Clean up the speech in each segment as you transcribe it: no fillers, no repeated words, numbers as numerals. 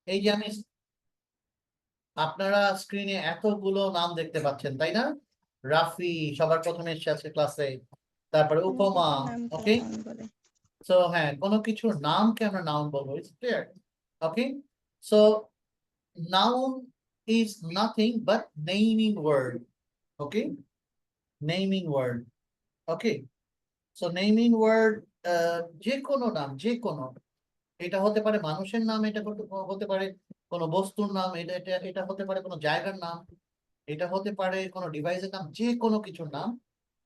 এই যে আমি আপনারা স্ক্রিনে এতগুলো নাম দেখতে পাচ্ছেন তাই না? রাফি সবার প্রথমে এসে আছে ক্লাসে, তারপরে কোনো উপমা। কিছুর নামকে ওকে, নাউন বলে। সো হ্যাঁ, কোনো কিছুর নামকে আমরা নাউন বলবো, it's clear. Okay, so noun is nothing but naming word. Okay, naming word. Okay, so naming word, যে কোনো নাম, যে কোনো, এটা হতে পারে মানুষের নাম, এটা হতে পারে কোনো বস্তুর নাম, এটা হতে পারে কোনো জায়গার নাম, এটা হতে পারে কোনো ডিভাইসের নাম, যে কোনো কিছুর নাম,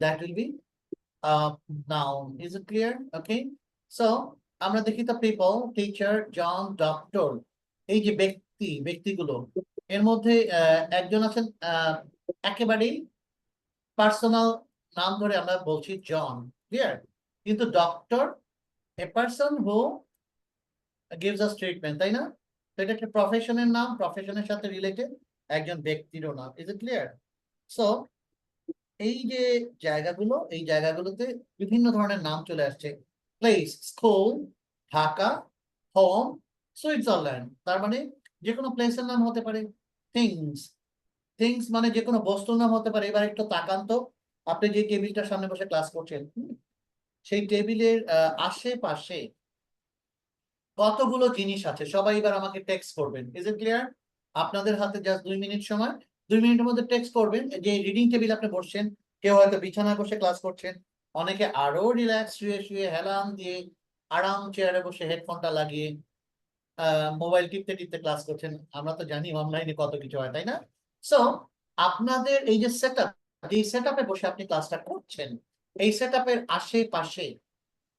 that will B noun. Is it clear? Okay, so আমরা দেখি তো পিপল, টিচার, জন, ডক্টর, এই যে ব্যক্তিগুলো, এর মধ্যে একজন আছেন একেবারেই পার্সোনাল নাম ধরে আমরা বলছি জন, ক্লিয়ার? কিন্তু doctor, a person who gives us treatment, তাই না? তো এটা একটা প্রফেশনের নাম, প্রফেশনের সাথে রিলেটেড একজন ব্যক্তিরও নাম। Is it clear? সো এই যে জায়গাগুলো, এই জায়গাগুলোতে বিভিন্ন ধরনের নাম চলে আসছে। Place, school, Dhaka, home, Switzerland. তার মানে যে কোনো প্লেসের নাম হতে পারে। থিংস, থিংস মানে যে কোনো বস্তুর নাম হতে পারে। এবার একটু তাকান তো, আপনি যে টেবিলটার সামনে বসে ক্লাস করছেন, সেই টেবিলের আশেপাশে কতগুলো জিনিস আছে, সবাই এবার আমাকে টেক্সট করবেন। Is it clear? আপনাদের হাতে জাস্ট 2 মিনিট সময়, 2 মিনিটের মধ্যে টেক্সট করবেন যে রিডিং টেবিল আপনি বসছেন। কেউ হয়তো বিছানায় বসে ক্লাস করছেন, অনেকে আরো রিল্যাক্স শুয়ে শুয়ে হেলান দিয়ে আরাম চেয়ারে বসে হেডফোনটা লাগিয়ে মোবাইল টিপতে টিপতে ক্লাস করছেন। আমরা তো জানি অনলাইনে কত কিছু হয়, তাই না? সো আপনাদের এই যে সেট আপ, যে সেট আপে বসে আপনি ক্লাসটা করছেন, এই সেট আপের আশেপাশে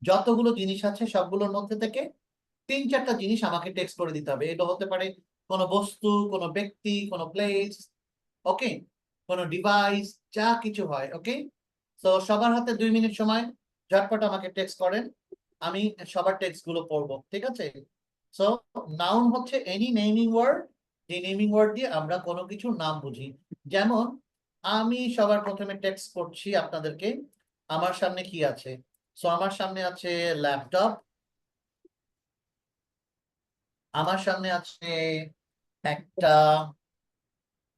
যতগুলো জিনিস আছে সবগুলোর মধ্যে থেকে 3-4টা জিনিস আমাকে টেক্সট করে দিতে হবে। এটা হতে পারে কোনো বস্তু, কোনো ব্যক্তি, কোনো প্লেস, ওকে, কোনো ডিভাইস, যা কিছু হয়। ওকে, তো সবার হাতে 2 মিনিট সময়, ঝটপট আমাকে টেক্সট করেন, আমি সবার টেক্সট গুলো পড়বো, ঠিক আছে? সো নাউন হচ্ছে এনি নেমিং ওয়ার্ড, যে নেমিং ওয়ার্ড দিয়ে আমরা কোনো কিছুর নাম বুঝি। যেমন আমি সবার প্রথমে টেক্সট করছি আপনাদেরকে, আমার সামনে কি আছে? সো আমার সামনে আছে ল্যাপটপ, আমার সামনে আছে একটা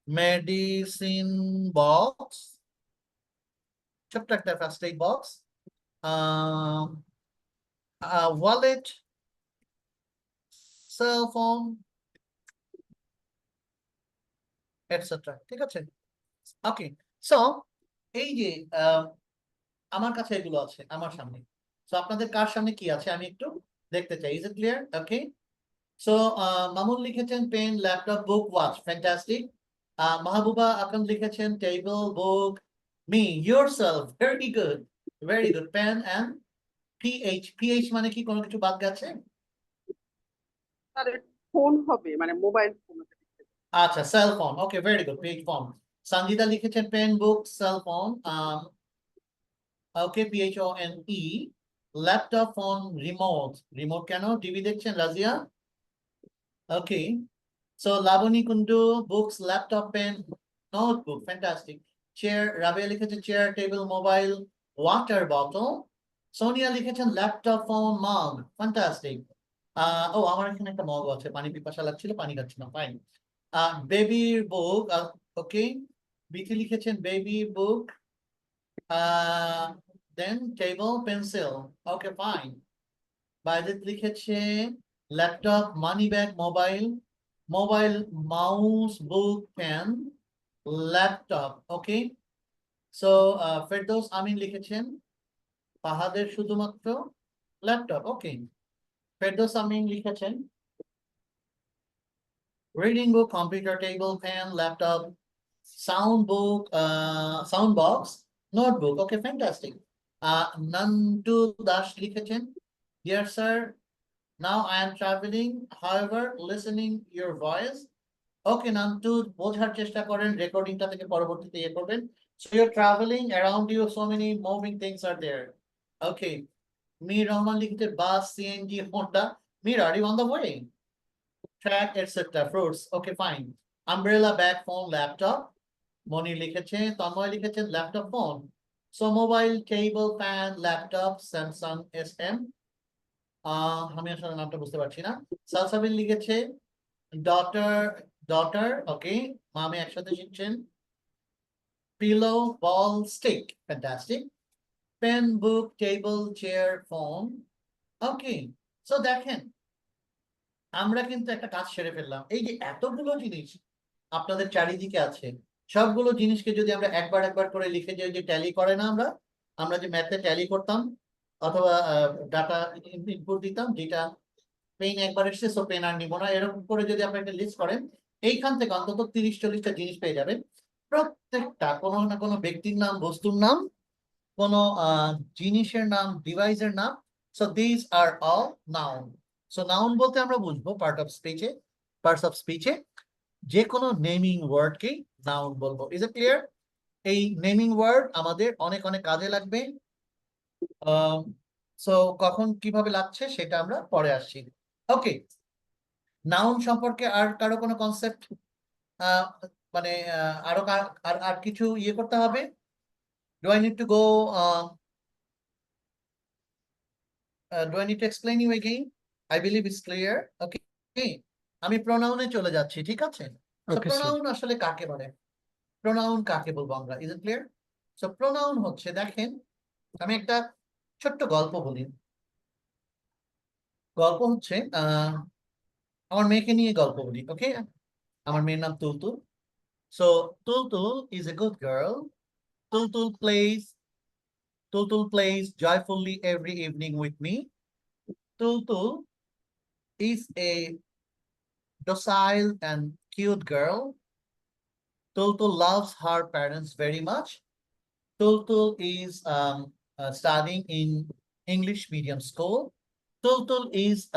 মেডিসিন বক্স, ছোট্ট একটা first aid box, wallet, cell phone, etcetera, ঠিক আছে? ওকে, সো এই যে আহ, আমার কাছে এগুলো আছে আমার সামনে। সো আপনাদের কার সামনে কি আছে আমি একটু দেখতে চাই। Is it clear? Okay, so Mamun লিখেছেন pen, laptop, book, watch, fantastic. Mahbuba Akram লিখেছেন table, book, me, yourself, very good, very good. Pen and PH, PH মানে কি কোনো কিছু বাদ গেছে? তাহলে ফোন হবে, মানে মোবাইল ফোন। আচ্ছা, cell phone, okay, very good, page phone. Sanjita লিখেছেন pen, book, cell phone, okay, PHONE। Laptop, phone, remote, remote কেন, টিভি দেখছেন Razia? Okay, so Laboni Kundu, books, laptop, pen, notebook, fantastic. Chair, Rabia লিখেছেন chair, table, mobile, water bottle. Sonia লিখেছেন laptop, phone, mug, fantastic. ও, আমার এখানে একটা mug আছে, পানি পিপাসা লাগছিল, পানি খাচ্ছিলাম, ফাইন। বেবির বুক, ওকে। বিথি লিখেছেন baby book, then table, pencil, okay, fine. বাইরের লিখেছে laptop, money bag, mobile, mobile, mouse, book, pen, laptop, okay. So Ferdous Amin লিখেছেন ফাহাদের শুধুমাত্র ল্যাপটপ, ওকে। ফেরদৌস আমিন লিখেছেন reading book, computer, table, pen, laptop, sound book, sound box, notebook, okay, fantastic. Nontu Das লিখেছেন dear sir, now I am traveling, however listening your voice. Okay, Nantu, বোঝার চেষ্টা করেন, রেকর্ডিংটা থেকে পরবর্তীতে ইয়ে করবেন। So you're traveling around you, so many moving things are there. Okay, Mir Rahman লিখতে bus, CNG, Honda. Mir, are you on the way? Track, etc. Fruits, okay, fine. Umbrella, bag, phone, laptop. Moni লিখেছে, তন্ময় লিখেছেন laptop, phone. So mobile, table, fan, laptop, Samsung S M. আমি আসলে নামটা বুঝতে পারছি না। সালসাবিন লিখেছে ডটার ওকে মামে একসাথে শিখছেন pillow ball stick fantastic pen book table chair phone okay so দেখেন আমরা কিন্তু একটা কাজ সেরে ফেললাম এই যে এতগুলো জিনিস আপনাদের চারিদিকে আছে সবগুলো জিনিসকে যদি আমরা একবার একবার করে লিখে যাই যে ট্যালি করে না আমরা আমরা যে ম্যাথে ট্যালি করতাম অথবা ডাটা ইনপুট দিতাম যেটা পেন একবার এসছে সো পেন আর নিব না এরকম করে যদি আপনি একটা লিস্ট করেন এইখান থেকে অন্তত 30-40টা জিনিস পেয়ে যাবেন প্রত্যেকটা কোনো না কোনো ব্যক্তির নাম বস্তুর নাম কোনো জিনিসের নাম ডিভাইসের নাম so this are all noun so noun বলতে আমরা বুঝবো পার্টস অফ স্পিচে যে কোনো নেমিং ওয়ার্ডকেই নাউন বলবো ইজ ইট ক্লিয়ার এই নেমিং ওয়ার্ড আমাদের অনেক অনেক কাজে লাগবে সো কখন কিভাবে লাগছে সেটা আমরা পরে আসছি ওকে নাউন সম্পর্কে আর কারো কোনো কনসেপ্ট মানে আরো আর কিছু ইয়ে করতে হবে do I need to go do I need to explain you again? I believe it's clear. Okay. আমি প্রোনাউনে চলে যাচ্ছি ঠিক আছে সো Okay, sir. প্রোনাউন আসলে কাকে বলে প্রোনাউন কাকে বলবো আমরা is it clear so pronoun হচ্ছে দেখেন আমি একটা ছোট্ট গল্প বলি গল্প হচ্ছে আমার মেয়েকে নিয়ে গল্প বলি ওকে আমার মেয়ের নাম Tultul so Tultul is a good girl Tultul plays joyfully every evening with me Tultul is a docile and cute girl. Tultul loves her parents very much. Tultul is studying in English medium school. Tultul is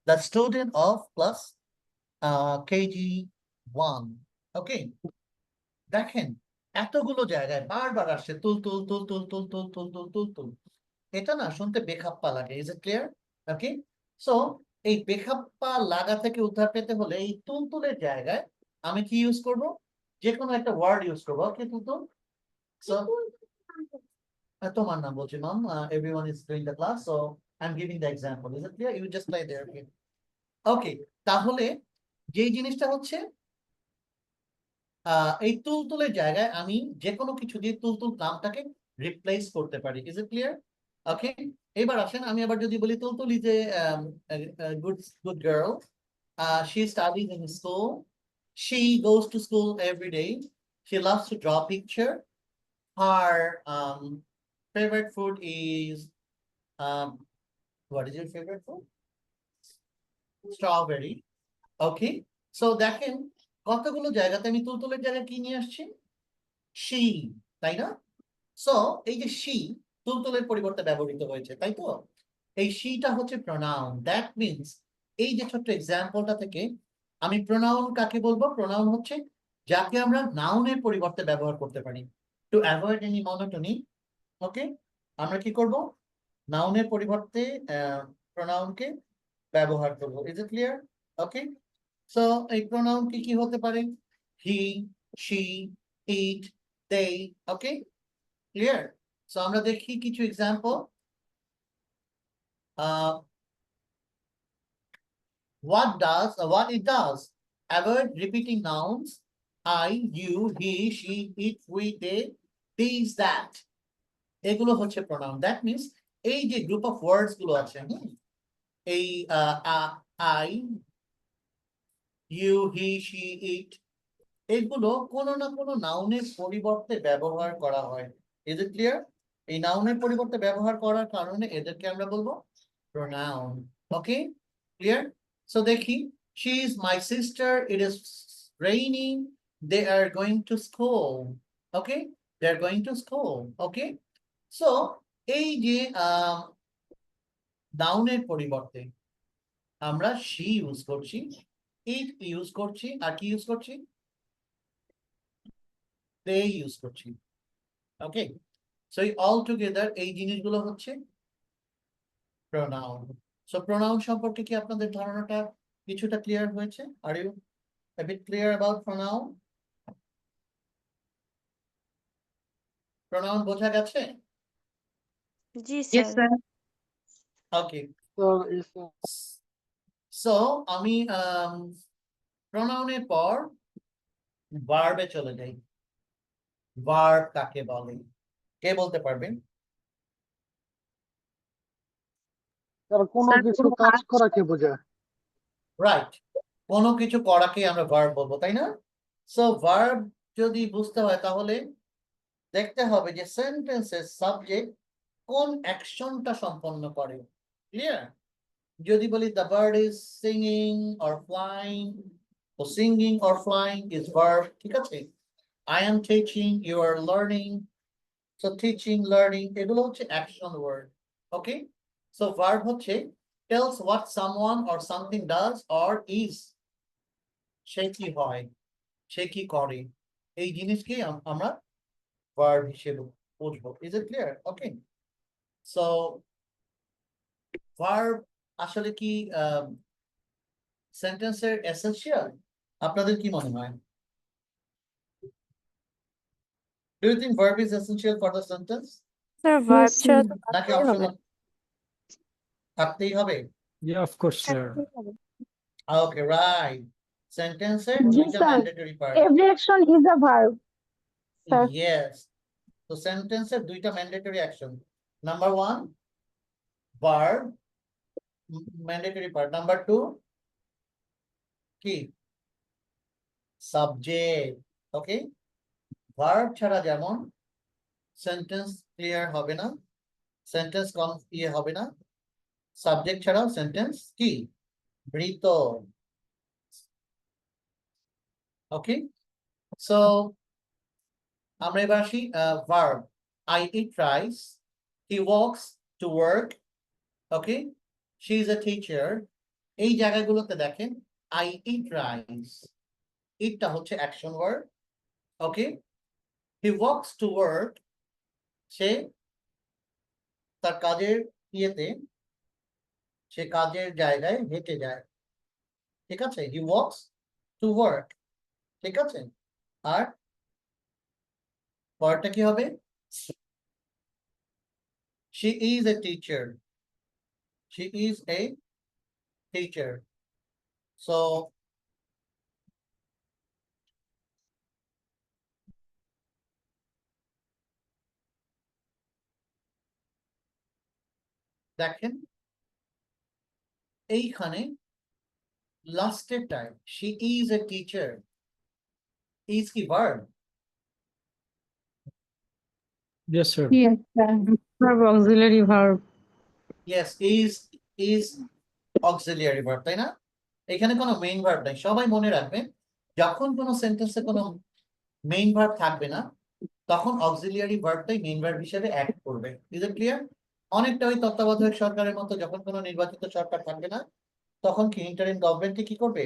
the student of plus KG1. Okay. দেখেন এতগুলো জায়গায় বারবার আসছে তুল এটা না শুনতে বেখাপ্পা লাগে is it clear okay so এই বেখাপ্পা লাগা থেকে উদ্ধার পেতে হলে এই তুলতুলের জায়গায় আমি কি ইউজ করব যে কোনো একটা ওয়ার্ড ইউজ করবো ওকে তুলতুল সো তোমার নাম বলছি ma'am everyone is doing the class so I am giving the example is it clear you just play there okay তাহলে যেই জিনিসটা হচ্ছে এই তুলতুলের জায়গায় আমি যে কোনো কিছু দিয়ে তুলতুল নামটাকে রিপ্লেস করতে পারি ইজ ইট ক্লিয়ার ওকে এবার আসেন আমি আবার যদি বলি Tultul is a good girl she studies in school she goes to school every day she loves to draw picture her favorite food is what is your favorite food strawberry okay so দেখেন কতগুলো জায়গাতে আমি তুলতুলের জায়গায় কি নিয়ে আসছি she তাই না সো এই যে she তুলতুলের পরিবর্তে ব্যবহৃত হয়েছে তাই তো এই sheটা হচ্ছে প্রোনাউন দ্যাট মিন্স এই যে ছোট্ট এক্সাম্পলটা থেকে আমি প্রোনাউন কাকে বলবো প্রোনাউন হচ্ছে যাকে আমরা নাউনের পরিবর্তে ব্যবহার করতে পারি to avoid any monotony okay আমরা কি করব নাউনের পরিবর্তে প্রোনাউনকে ব্যবহার করব is it clear okay so এই প্রোনাউন কি হতে পারে he she it they okay clear so আমরা দেখি কিছু example what it does avoid repeating nouns I you he she it we they these that এগুলো হচ্ছে প্রোনাউন দ্যাট মিন্স এই যে গ্রুপ অফ ওয়ার্ডস গুলো আছে এই I you he she it এগুলো কোনো না কোনো নাউনের পরিবর্তে ব্যবহার করা হয় ইজ ইট ক্লিয়ার এই নাউনের পরিবর্তে ব্যবহার করার কারণে এদেরকে আমরা বলবো প্রোনাউন ওকে ক্লিয়ার সো দেখি she is my sister it is raining they are going to school okay they are going to school okay so এই যে নাউনের পরিবর্তে আমরা she ইউজ করছি it ইউজ করছি আর কি ইউজ করছি they ইউজ করছি ওকে সো অল টুগেদার এই জিনিসগুলো হচ্ছে প্রোনাউন সো প্রোনাউন সম্পর্কে কি আপনাদের ধারণাটা কিছুটা ক্লিয়ার হয়েছে are you a bit clear about pronoun pronoun বোঝা গেছে জি Yes, sir sir. Okay So, yes, sir. So আমি প্রোনাউনের পর ভার্বে চলে যাই। ভার্ব কাকে বলে? কে বলতে পারবেন? তার কোনো স্যার, কিছু কোনো কাজ কাজ করাকে বোঝায়। রাইট, কোনো কিছু করাকে আমরা ভার্ব বলবো, তাই না? সো ভার্ব যদি বুঝতে হয় তাহলে দেখতে হবে যে সেন্টেন্সের সাবজেক্ট কোন অ্যাকশনটা সম্পন্ন করে। ক্লিয়ার? যদি বলি the bird is singing or flying, তো singing or flying is verb, ঠিক আছে? I am teaching, you are learning, so teaching, learning এগুলো হচ্ছে action word. Okay, so verb হচ্ছে tells what someone or something does or is, সে কি হয়, সে কি করে, এই জিনিসকে আমরা ভার্ব হিসেবে বুঝবো। Is it clear? Okay, so verb আসলে কি সেন্টেন্সের এসেনশিয়াল? আপনাদের কি মনে হয়? Do you think verb is essential for the sentence, sir verb ছাড়া তো নাকি থাকতেই হবে। অপশনাল থাকতেই হবে? Yeah, of course, sir. থাকতেই হবে। ওকে, রাইট, সেন্টেন্সের জি, দুইটা sir. Mandatory part. Every action is a verb, sir. Yes. তো সেন্টেন্সের দুইটা mandatory action. Number 1 verb, mandatory part. Number 2 কি? সাবজেক্ট। ওকে, ভার্ব ছাড়া যেমন সেন্টেন্স ক্লিয়ার হবে না, সেন্টেন্স হবে না, সাবজেক্ট ছাড়াও সেন্টেন্স কি? বৃত। ওকে, সো আমরা এবার আসি verb. I eat rice, he walks to work, okay, she is a teacher। এই জায়গাগুলোতে দেখেন I eat rice, ইটটা হচ্ছে action word. Okay, he walks to work, সে তার কাজের ইয়েতে, সে কাজের জায়গায় হেঁটে যায়, ঠিক আছে? he walks to work, ঠিক আছে? আর পরেরটা কি হবে? she is a teacher, she is a teacher। so দেখেন এইখানে লাস্টেরটায় she is a teacher, is কি verb? Yes, sir. Yes, sir. Verb, auxiliary verb. yes, is auxiliary verb, তাই না? এখানে কোনো মেইন ভার্ব নাই। সবাই মনে রাখবেন যখন কোনো সেন্টেন্সে কোনো মেইন ভার্ব থাকবে না তখন অক্সিলিয়ারি ভার্বটাই মেইন ভার্ব হিসেবে অ্যাক্ট করবে। Is it clear? অনেকটা ওই তত্ত্বাবধায়ক সরকারের মতো, যখন কোনো নির্বাচিত সরকার থাকবে না তখন কি ইন্টারিম গভর্নমেন্টকে কি করবে?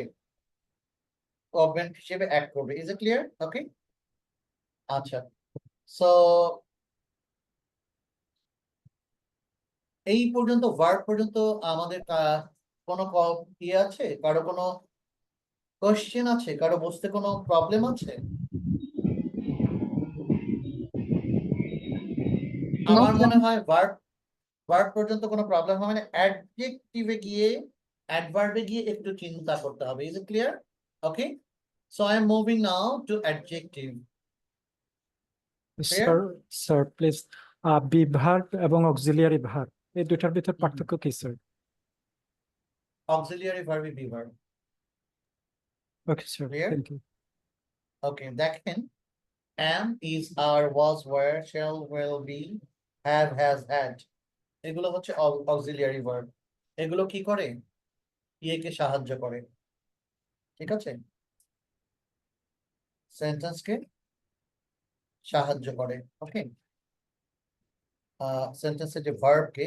গভর্নমেন্ট হিসেবে অ্যাক্ট করবে। Is it clear? ওকে, আচ্ছা, সো এই পর্যন্ত ভার্ব পর্যন্ত আমাদের কোনো ইয়ে আছে? কারো কোনো কোশ্চেন আছে? কারো বুঝতে কোনো প্রবলেম আছে? আমার মনে হয় ভার্ব পর্যন্ত কোনো প্রবলেম হবে না। অ্যাডজেক্টিভে গিয়ে, অ্যাডভার্বে গিয়ে একটু চিন্তা করতে হবে। Is it clear? Okay, so I am moving now to adjective. Sir, sir, please. Be verb এবং auxiliary verb এই দুটার ভিতর পার্থক্য কি, স্যার? অক্সিলিয়ারি ভার্বই be verb. Okay, sir. Clear? Thank you. Okay, দেখেন am, is, are, was, were, shall, will, be, have, has, had, এগুলো হচ্ছে অক্সিলিয়ারি ভার্ব। এগুলো কি করে? ইয়েকে সাহায্য করে, ঠিক আছে? সেন্টেন্সকে সাহায্য করে। ওকে, সেন্টেন্সের যে ভার্বকে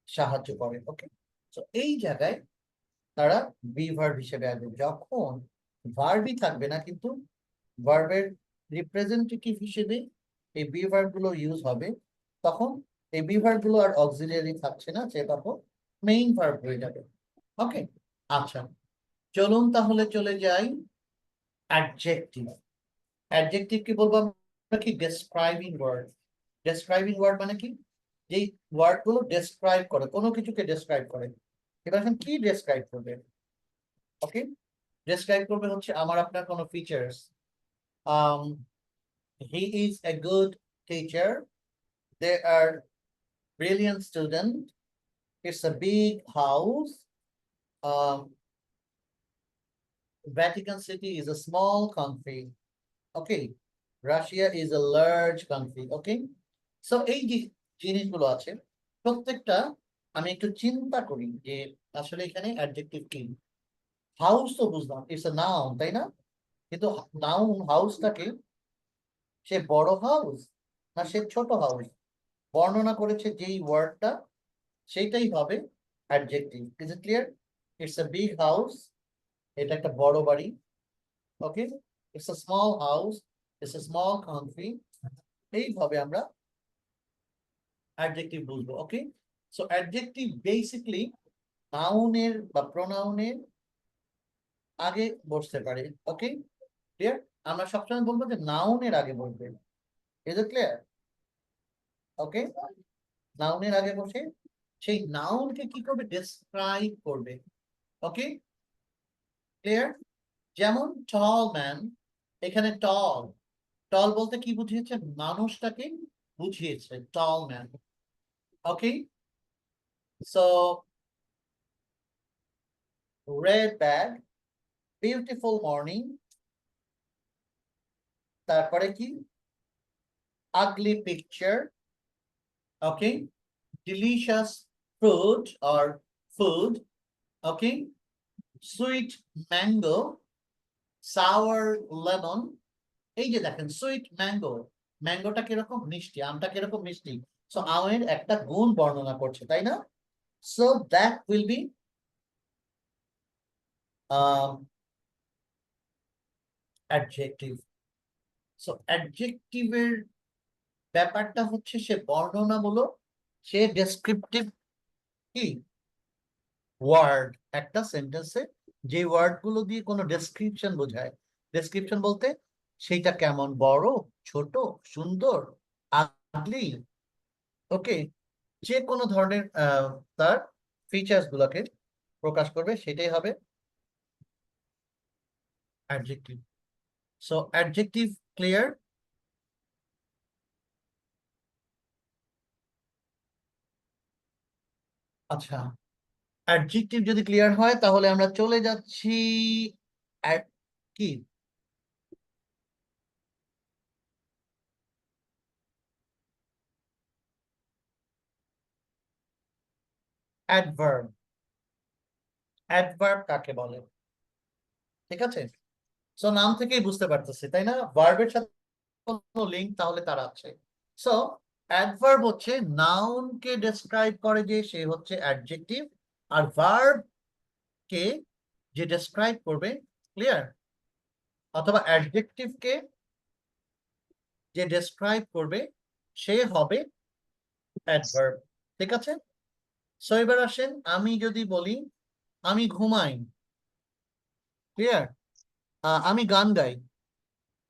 সাহায্য করে। ওকে, তো এই জায়গায় তারা বি ভার্ব হিসেবে আসবে। যখন ভার্বই থাকবে না কিন্তু ভার্বের রিপ্রেজেন্টেটিভ হিসেবে এই বি ভার্ব গুলো ইউজ হবে, তখন এই বি ভার্ব গুলো আর অক্সিলিয়ারি থাকছে না, সে তখন মেইন ভার্ব হয়ে যাবে। ওকে, আচ্ছা, চলুন তাহলে চলে যাই অ্যাডজেক্টিভ। অ্যাডজেক্টিভ কি বলবো আমরা? কি ডেসক্রাইবিং ওয়ার্ড। ডেসক্রাইবিং ওয়ার্ড মানে কি? যেই ওয়ার্ড গুলো ডেসক্রাইব করে, কোনো কিছুকে ডেসক্রাইব করে। এবার এখন কি ডেসক্রাইব করবে? ওকে, ডেসক্রাইব করবে হচ্ছে আমার আপনার কোনো features he is a good teacher, they are brilliant student, it's a big house, um, Vatican City is a small country, okay, Russia is a large country, okay. So এই যে জিনিসগুলো আছে প্রত্যেকটা আমি একটু চিন্তা করি যে আসলে এখানে অ্যাডজেক্টিভ কি। হাউস তো বুঝলাম ইটস আ নাউন, তাই না? কিন্তু নাউন হাউসটাকে সে বড় হাউস না সে ছোট হাউস বর্ণনা করেছে যেই ওয়ার্ডটা সেইটাই হবে adjective. Is it clear? It's a big house, এটা একটা বড় বাড়ি, okay, it's a small house, it's a small country, এইভাবে আমরা অ্যাডজেক্টিভ বুঝবো, ওকে। সো অ্যাডজেক্টিভ বেসিকলি নাউনের বা প্রোনাউনের আগে বসতে পারে, ওকে ক্লিয়ার? আমরা সবসময় বলবো যে নাউনের আগে বসবে, ইজ ইট ক্লিয়ার? ওকে, নাউনের আগে বসে সেই নাউনকে কি করবে? ডেসক্রাইব করবে, ওকে ক্লিয়ার? যেমন টল ম্যান, এখানে টল, টল বলতে কি বুঝিয়েছে? মানুষটাকে বুঝিয়েছে tall man, okay. So red bag, beautiful morning, তারপরে কি? Ugly picture, okay, delicious fruit or food, okay, sweet mango, sour lemon, এই যে দেখেন সুইট ম্যাঙ্গো, ম্যাঙ্গোটা কিরকম মিষ্টি, আমটা কিরকম মিষ্টি, সো আমের একটা গুণ বর্ণনা করছে, তাই না? So that will be adjective. সো অ্যাডজেক্টিভের ব্যাপারটা হচ্ছে সে বর্ণনামূলক, সে ডেসক্রিপটিভ কি ওয়ার্ড একটা সেন্টেন্সে যে ওয়ার্ড গুলো দিয়ে কোনো ডেসক্রিপশন বোঝায়। ডেসক্রিপশন বলতে সেইটা কেমন, বড়, ছোট, সুন্দর, আগলি, ওকে, যে কোনো ধরনের তার ফিচার্স গুলোকে প্রকাশ করবে, সেটাই হবে অ্যাডজেক্টিভ। So adjective clear? আচ্ছা, অ্যাডজেক্টিভ যদি ক্লিয়ার হয় তাহলে আমরা চলে যাচ্ছি কি অ্যাডভার্ব। অ্যাডভার্ব কাকে বলে? ঠিক আছে, সো নাম থেকেই বুঝতে পারতেছি, তাই না? ভার্বের সাথে কোনো লিঙ্ক তাহলে তার আছে। সো অ্যাডভার্ব হচ্ছে নাউন কে ডেসক্রাইব করে যে সে হচ্ছে অ্যাডজেক্টিভ, আর ভার্ব কে যে ডেসক্রাইব করবে, ক্লিয়ার, অথবা অ্যাডজেক্টিভ কে যে ডেসক্রাইব করবে সে হবে অ্যাডভার্ব, ঠিক আছে? সো এবার আসেন, আমি যদি বলি আমি ঘুমাই, ক্লিয়ার, আমি গান গাই,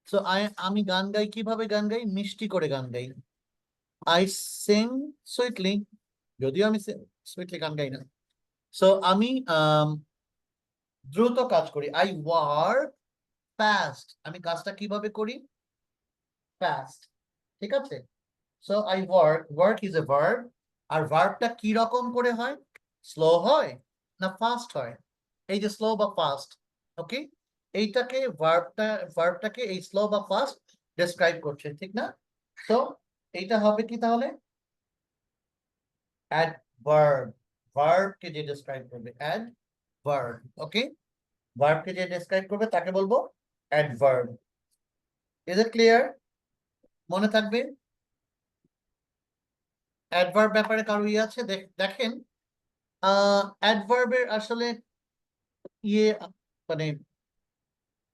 সো আমি গান গাই, কিভাবে গান গাই? মিষ্টি করে গান গাই, আই সিং সুইটলি, যদিও আমি সুইটলি গান গাই না। সো আমি দ্রুত কাজ করি, আই ওয়ার্ক ফাস্ট, আমি কাজটা কিভাবে করি? ফাস্ট, ঠিক আছে? So I work, work is a verb, আর ভার্বটা কি রকম করে হয়? স্লো হয় না ফাস্ট হয়? এই যে স্লো বা ফাস্ট, ওকে, এইটাকে ভার্বটাকে এই স্লো বা ফাস্ট ডেসক্রাইব করছে, ঠিক না? তো এইটা হবে কি তাহলে? অ্যাডভার্ব, ভার্বকে যে ডেসক্রাইব করবে অ্যাডভার্ব, ওকে, ভার্বকে যে ডেসক্রাইব করবে তাকে বলবো অ্যাডভার্ব। Is it clear? মনে থাকবে? অ্যাডভার্ব ব্যাপারে কারো ইয়ে আছে? দেখেন, অ্যাডভার্বের আসলে ইয়ে মানে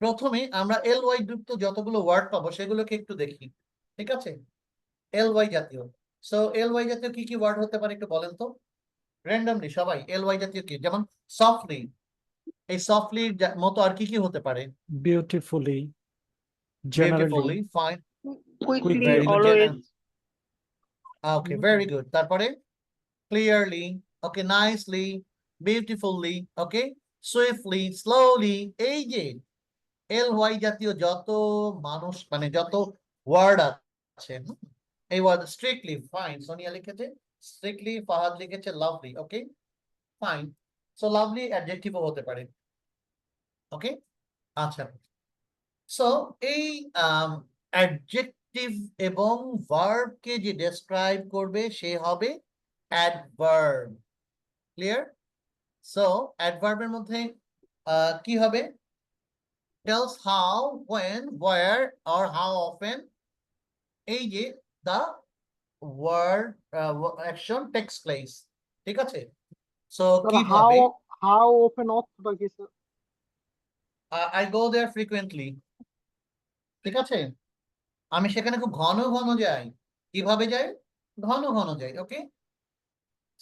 প্রথমে আমরা এল ওয়াই যুক্ত যতগুলো ওয়ার্ড পাবো সেগুলোকে একটু দেখি, ঠিক আছে? এল ওয়াই জাতীয়, সো এল ওয়াই জাতীয় কি কি ওয়ার্ড হতে পারে একটু বলেন তো র্যান্ডমলি সবাই। এল ওয়াই জাতীয় কি? যেমন সফটলি, এই সফটলির মতো আর কি কি হতে পারে? Beautifully, generally, beautifully, fine, quickly, very good, always, okay, very good, তারপরে clearly, okay, nicely, beautifully, okay, swiftly, slowly, এই যে ly জাতীয় যত মানুষ মানে যত ওয়ার্ড আছে, এই ওয়ার্ড স্ট্রিক্টলি ফাইন, সোনিয়া লিখেছে স্ট্রিক্টলি, ফাহাদ লিখেছে lovely, okay fine. So lovely অ্যাডজেক্টিভও হতে পারে, ওকে আচ্ছা। সো এই অ্যাডজেক্টিভ এবং ভার্বকে যে ডেসক্রাইব করবে সে হবে অ্যাডভার্ব, ক্লিয়ার? সো অ্যাডভার্বের মধ্যে কি হবে? tells how, when, where or how often এই যে the word action takes place, ঠিক আছে? সো স্যার কিভাবে? হাউ ওপেন অর্থটা কি sir? I go there frequently, ঠিক আছে? আমি সেখানে খুব ঘন ঘন যাই। কিভাবে যাই? ঘন ঘন যাই, ওকে?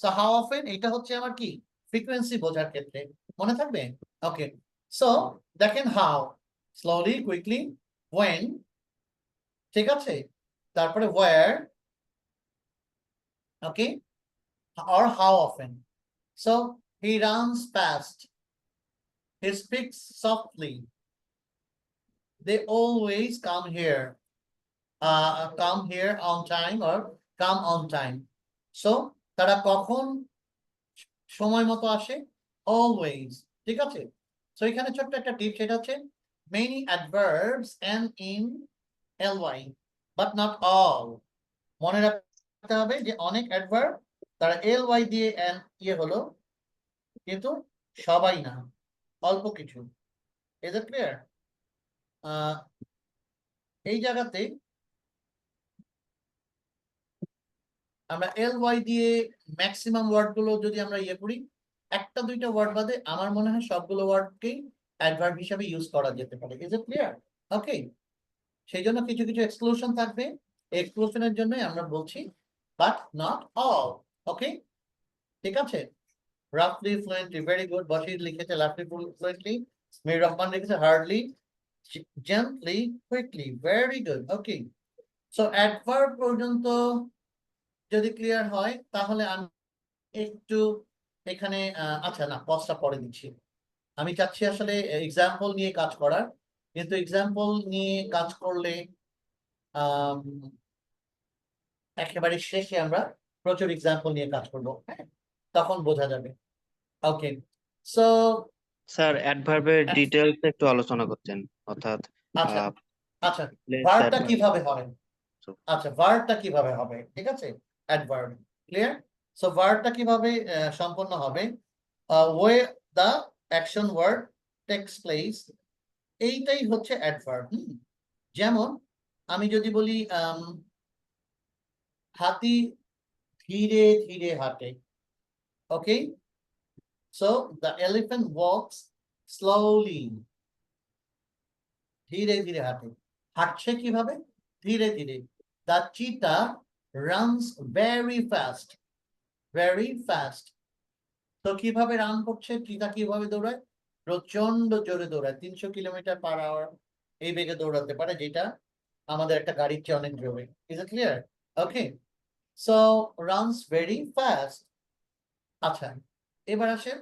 সো হাউ অফেন এটা হচ্ছে আমার কি ফ্রিকোয়েন্সি বোঝার ক্ষেত্রে, মনে থাকবে? ওকে, সো দেখেন হাউ, স্লোলি, কুইকলি, when, ঠিক আছে? তারপরে where, okay, or how often. So he runs fast, he speaks softly, they always come here on time or come on time. So তারা কখন সময় মতো আসে? অলওয়েজ, ঠিক আছে? সো এখানে ছোট্ট একটা টিপ, সেটা হচ্ছে many adverbs end in ly but not all. মনে রাখতে হবে যে অনেক অ্যাডভার্ব তারা ly দিয়ে ইয়ে হলো, কিন্তু সবাই না, অল্প কিছু। Is it clear? এই জায়গাতে আমরা ly দিয়ে ম্যাক্সিমাম ওয়ার্ড গুলো যদি আমরা ইয়ে করি, একটা দুইটা ওয়ার্ড বাদে আমার মনে হয় সবগুলো ওয়ার্ডকেই অ্যাডভার্ব হিসেবে ইউজ করা যেতে পারে। Is it clear? ওকে, সেই জন্য কিছু কিছু এক্সক্লুশন থাকবে, এক্সক্লুশনের জন্যই আমরা বলছি বাট নট অল, ওকে ঠিক আছে? রাফলি, ফ্লুয়েন্টলি, ভেরি গুড। বশির লিখেছে রাফলি, ফ্লুয়েন্টলি। মির রহমান লিখেছে hardly, gently, quickly, very good, okay. So adverb পর্যন্ত যদি ক্লিয়ার হয় তাহলে আমি একটু এখানে আচ্ছা না, পজটা পরে দিচ্ছি। আমি চাচ্ছি আসলে এক্সাম্পল নিয়ে কাজ করার, কিন্তু এক্সাম্পল নিয়ে কাজ করলে একেবারে শেষে আমরা প্রচুর এক্সাম্পল নিয়ে কাজ করবো, হ্যাঁ, তখন বোঝা যাবে। ওকে, সো স্যার অ্যাডভার্বের ডিটেইলস একটু আলোচনা করতেন, অর্থাৎ আচ্ছা আচ্ছা, place ভার্বটা adverb. কিভাবে হবে? So, আচ্ছা, ভার্বটা কিভাবে হবে, ঠিক আছে? Adverb, clear? সো ভার্বটা কিভাবে সম্পন্ন হবে? Way the action word takes place, এইটাই হচ্ছে অ্যাডভার্ব। যেমন আমি যদি বলি হাতি ধীরে ধীরে হাঁটে, okay, so the elephant walks slowly, ধীরে ধীরে হাঁটে। হাঁটছে কিভাবে? ধীরে ধীরে। The cheetah runs very fast, very fast. তো কিভাবে রান করছে? চিতা কিভাবে দৌড়ায়? প্রচন্ড জোরে দৌড়ায়, 300 কিলোমিটার পার আওয়ার এই বেগে দৌড়াতে পারে, যেটা আমাদের একটা গাড়ির চেয়ে অনেক জোরে। Is it clear? Okay, so runs very fast. আচ্ছা, এবার আসেন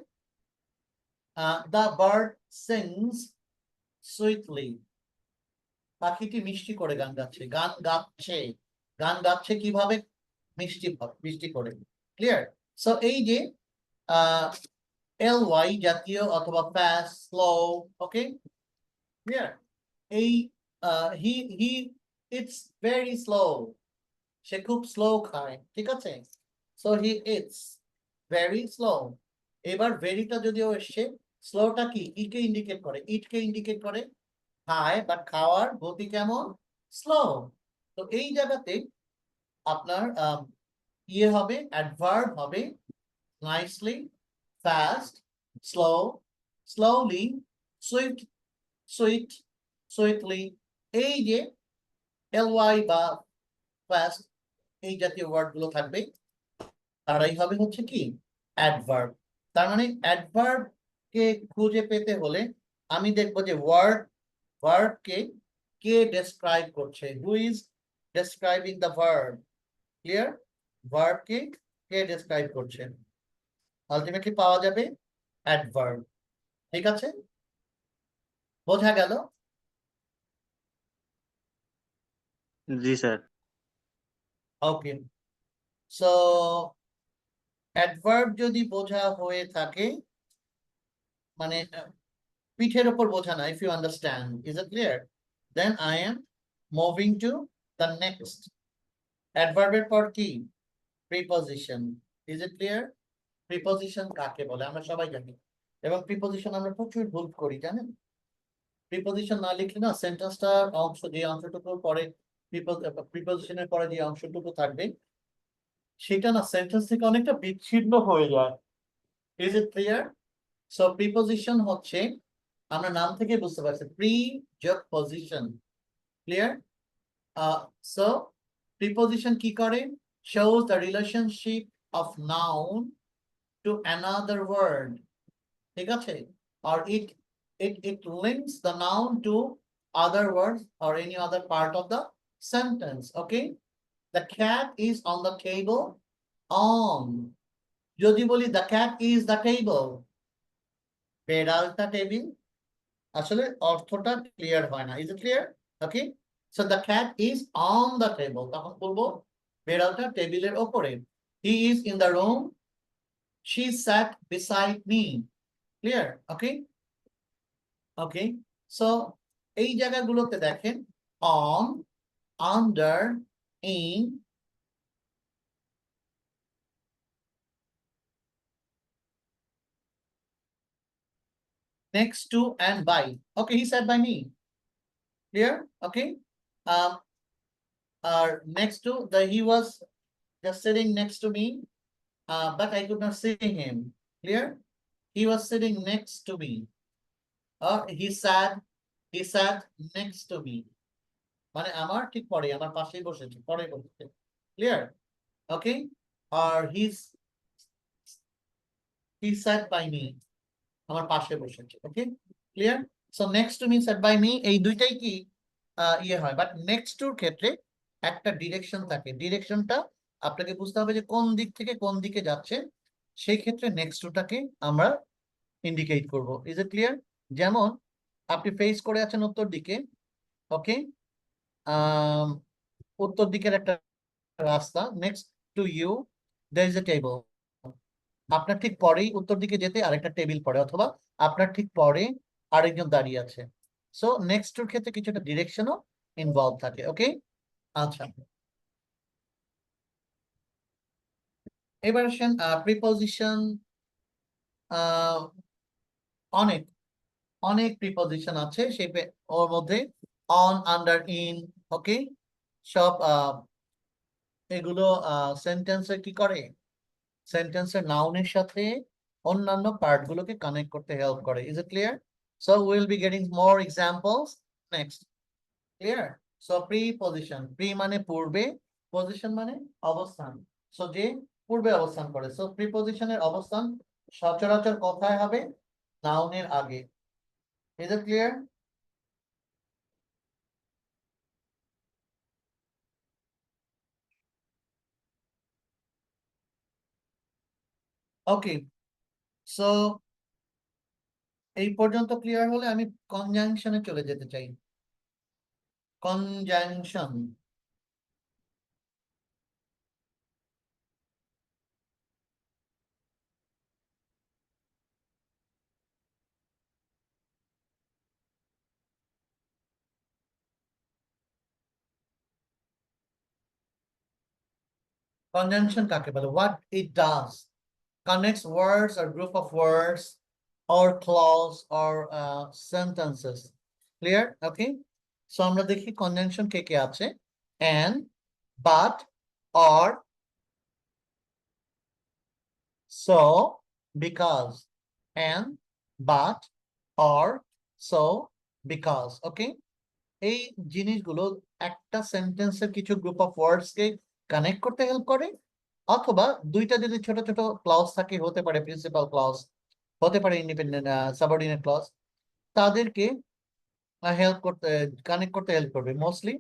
দ্য বার্ড সিংস সুইটলি, পাখিটি মিষ্টি করে গান গাচ্ছে, গান গাচ্ছে, গান গাচ্ছে কিভাবে? মিষ্টি মিষ্টি করে, ক্লিয়ার? সো এই যে ly জাতীয় অথবা ফাস্ট, স্লো, ওকে ক্লিয়ার? এই হি হি ইটস ভেরি স্লো, সে খুব স্লো খায়, ঠিক আছে? So he eats very slow. এবার ভেরিটা যদিও এসছে, স্লোটা কি ইকে ইন্ডিকেট করে, ইটকে ইন্ডিকেট করে, খায় বাট খাওয়ার গতি কেমন? স্লো। তো এই জায়গাতে আপনার ইয়ে হবে, অ্যাডভার্ব হবে nicely, fast, slow, slowly, Swift, sweet, sweetly. এই যে ly বা ফাস্ট এই জাতীয় ওয়ার্ড গুলো থাকবে, তারাই হবে হচ্ছে কি অ্যাডভার্ব। তার মানে অ্যাডভার্ব কে খুঁজে পেতে হলে আমি দেখবো যে ভার্ব কে ডেসক্রাইব করছে, who is describing the verb, clear? Verb কে ডেসক্রাইব করছে, আলটিমেটলি পাওয়া যাবে অ্যাডভার্ব। ঠিক আছে, বোঝা গেল? জি স্যার। ওকে, সো অ্যাডভার্ব যদি বোঝা হয়ে থাকে মানে পিঠের উপর বোঝা না, if you understand, is it clear? Then I am moving to the next. অ্যাডভার্বের পর কি? Preposition. Is it clear? Preposition কাকে বলে আমরা সবাই জানি, এবং প্রিপজিশন আমরা প্রচুর ভুল করি, জানেন? প্রিপজিশন না লিখলে না সেন্টেন্সটার অংশ, যে অংশটুকু পরে প্রিপজিশনের পরে যে অংশটুকু থাকবে সেটা না সেন্টেন্স থেকে অনেকটা বিচ্ছিন্ন হয়ে যায়। Is it clear? So preposition হচ্ছে, আমরা নাম থেকে বুঝতে পারছি, প্রি যোগ পজিশন। ক্লিয়ার? সো প্রিপজিশন কি করে? shows the relationship of noun to another word, ঠিক আছে? or it links the noun to other words or any other part of the sentence. Okay, the cat is on the table. On, যদি বলি the cat is the table, বেড়ালটা table, আসলে অর্থটা clear হয় না। Is it clear? Okay, so the cat is on the table, তখন বলবো বেড়ালটা টেবিলের ওপরে। He is in the room, she sat beside me. Clear? Okay, okay, so এই জায়গাগুলোতে দেখেন on, under, in, next to, and by. Okay, he said by me. Clear? Okay, next to, the he was just sitting next to me, but I could not see him. Clear? He was sitting next to me. Or he sat next to me. মানে আমার ঠিক পরে, আমার পাশেই বসেছে, পরে বসেছে। Clear? Okay? Or he sat by me. আমার পাশে বসেছে। Okay? Clear? So next to me, sat by me, এই দুইটাই কি ইয়ে হয়, বাট নেক্সট টুর ক্ষেত্রে একটা ডিরেকশন থাকে। ডিরেকশনটা আপনাকে বুঝতে হবে যে কোন দিক থেকে কোন দিকে যাচ্ছে, সেই ক্ষেত্রে নেক্সট টুটাকে আমরা ইন্ডিকেট করব। Is it clear? যেমন আপনি ফেস করে আছেন উত্তর দিকে, ওকে, উত্তর দিকের একটা রাস্তা, next to you there is a table. আপনার ঠিক পরেই উত্তর দিকে যেতে আরেকটা টেবিল পড়ে, অথবা আপনার ঠিক পরে আরেকজন দাঁড়িয়ে আছে। সো নেক্সট টুর ক্ষেত্রে কিছুটা ডিরেকশনও ইনভলভ থাকে। ওকে, আচ্ছা, এবার আসেন প্রিপজিশন। অনেক অনেক প্রিপজিশন আছে সেই ওর মধ্যে অন, আন্ডার, ইন, ওকে, সব এগুলো সেন্টেন্সে কি করে? সেন্টেন্সের নাউনের সাথে অন্যান্য পার্ট গুলোকে কানেক্ট করতে হেল্প করে। Is it clear? So will be getting more examples next. Clear? So preposition, pre মানে পূর্বে, পজিশন মানে অবস্থান। সো যে পূর্বে অবস্থান করে, সো প্রিপজিশনের অবস্থান সচরাচর কোথায় হবে? নাউনের আগে। Is it clear? Okay, so এই পর্যন্ত ক্লিয়ার হলে আমি কনজাংশনে চলে যেতে চাই। কনজাংশন, কনজাংশন কাকে বলে? What it does, connects words or group of words or clause or sentences. Clear? Okay, so আমরা দেখি কনজাংশন কে কে আছে। and, but, or, so, because, and, but, or, so, because. Okay, এই জিনিসগুলো একটা সেন্টেন্সের কিছু group of words K connect করতে help করে, অথবা দুইটা যদি ছোট ছোট ক্লজ থাকে, হতে পারে প্রিন্সিপাল ক্লজ, হতে পারে ইন্ডিপেন্ডেন্ট সাবঅর্ডিনেট ক্লজ, তাদেরকে হেল্প করতে, কানেক্ট করতে হেল্প করবে। মোস্টলি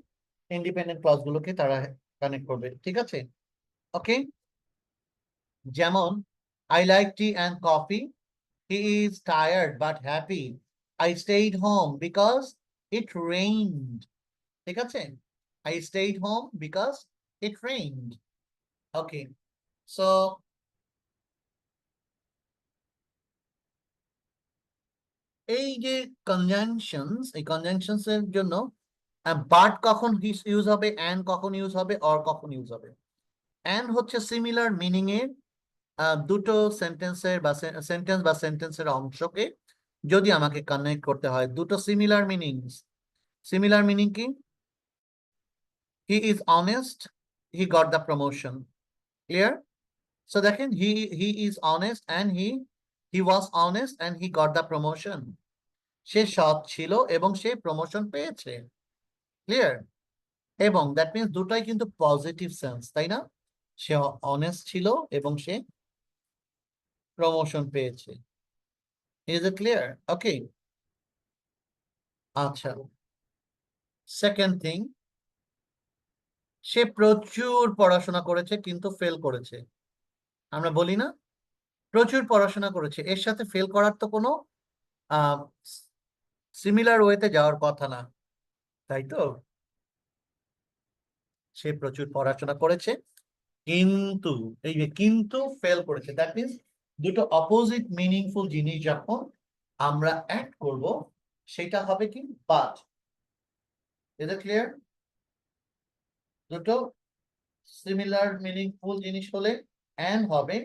ইন্ডিপেন্ডেন্ট ক্লজ গুলোকে তারা কানেক্ট করবে। ঠিক আছে? ওকে, যেমন I like tea and coffee, He is tired but happy. I stayed home because it rained. ঠিক আছে? I stayed home because it rained. Okay. So এই যে conjunctions, এই conjunctions এর জন্য but কখন ইউজ হবে, and কখন ইউজ হবে, or কখন ইউজ হবে। and হচ্ছে সিমিলার মিনিং এর দুটো সেন্টেন্সের বা সেন্টেন্স বা সেন্টেন্সের অংশকে যদি আমাকে কানেক্ট করতে হয়, দুটো সিমিলার মিনিংস। সিমিলার মিনিং কি? He is honest, he got the promotion. Clear? So দেখেন, he is honest and he was honest and he got the promotion. সে সৎ ছিল এবং সে প্রমোশন পেয়েছে। ক্লিয়ার? এবং দ্যাট মিনস দুটাই কিন্তু পজিটিভ সেন্স, তাই না? সে অনেস্ট ছিল এবং সে প্রমোশন পেয়েছে। Is it clear? ওকে, আচ্ছা। সেকেন্ড থিং, সে প্রচুর পড়াশোনা করেছে কিন্তু ফেল করেছে। আমরা বলি না প্রচুর পড়াশোনা করেছে, এর সাথে ফেল করার তো কোনো সিমিলার ওয়েতে যাওয়ার কথা না, তাই তো? সে প্রচুর পড়াশোনা করেছে কিন্তু, এই যে কিন্তু ফেল করেছে, দ্যাট মিনস দুটো অপোজিট মিনিংফুল জিনিস যখন আমরা অ্যাড করব সেটা হবে কি বাট। Is it clear? দুটো সিমিলার মিনিংফুল জিনিস হলে and হবে,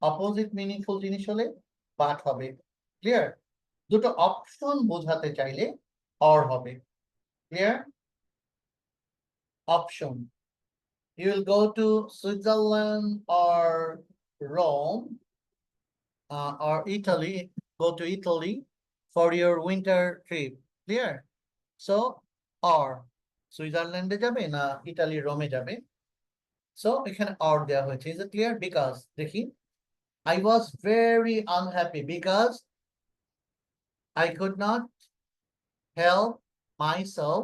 অপোজিট মিনিংফুল জিনিস হলে বাট হবে। ক্লিয়ার? দুটো অপশন বোঝাতে চাইলে or হবে। Clear? Option, you will go to Switzerland or Rome or Italy, go to Italy for your winter trip. Clear? So or সুইজারল্যান্ডে যাবে না ইতালি রোমে যাবে, সো এখানে or দেওয়া হয়েছে। Is it clear? বিকজ দেখি, I was very unhappy because I could not help myself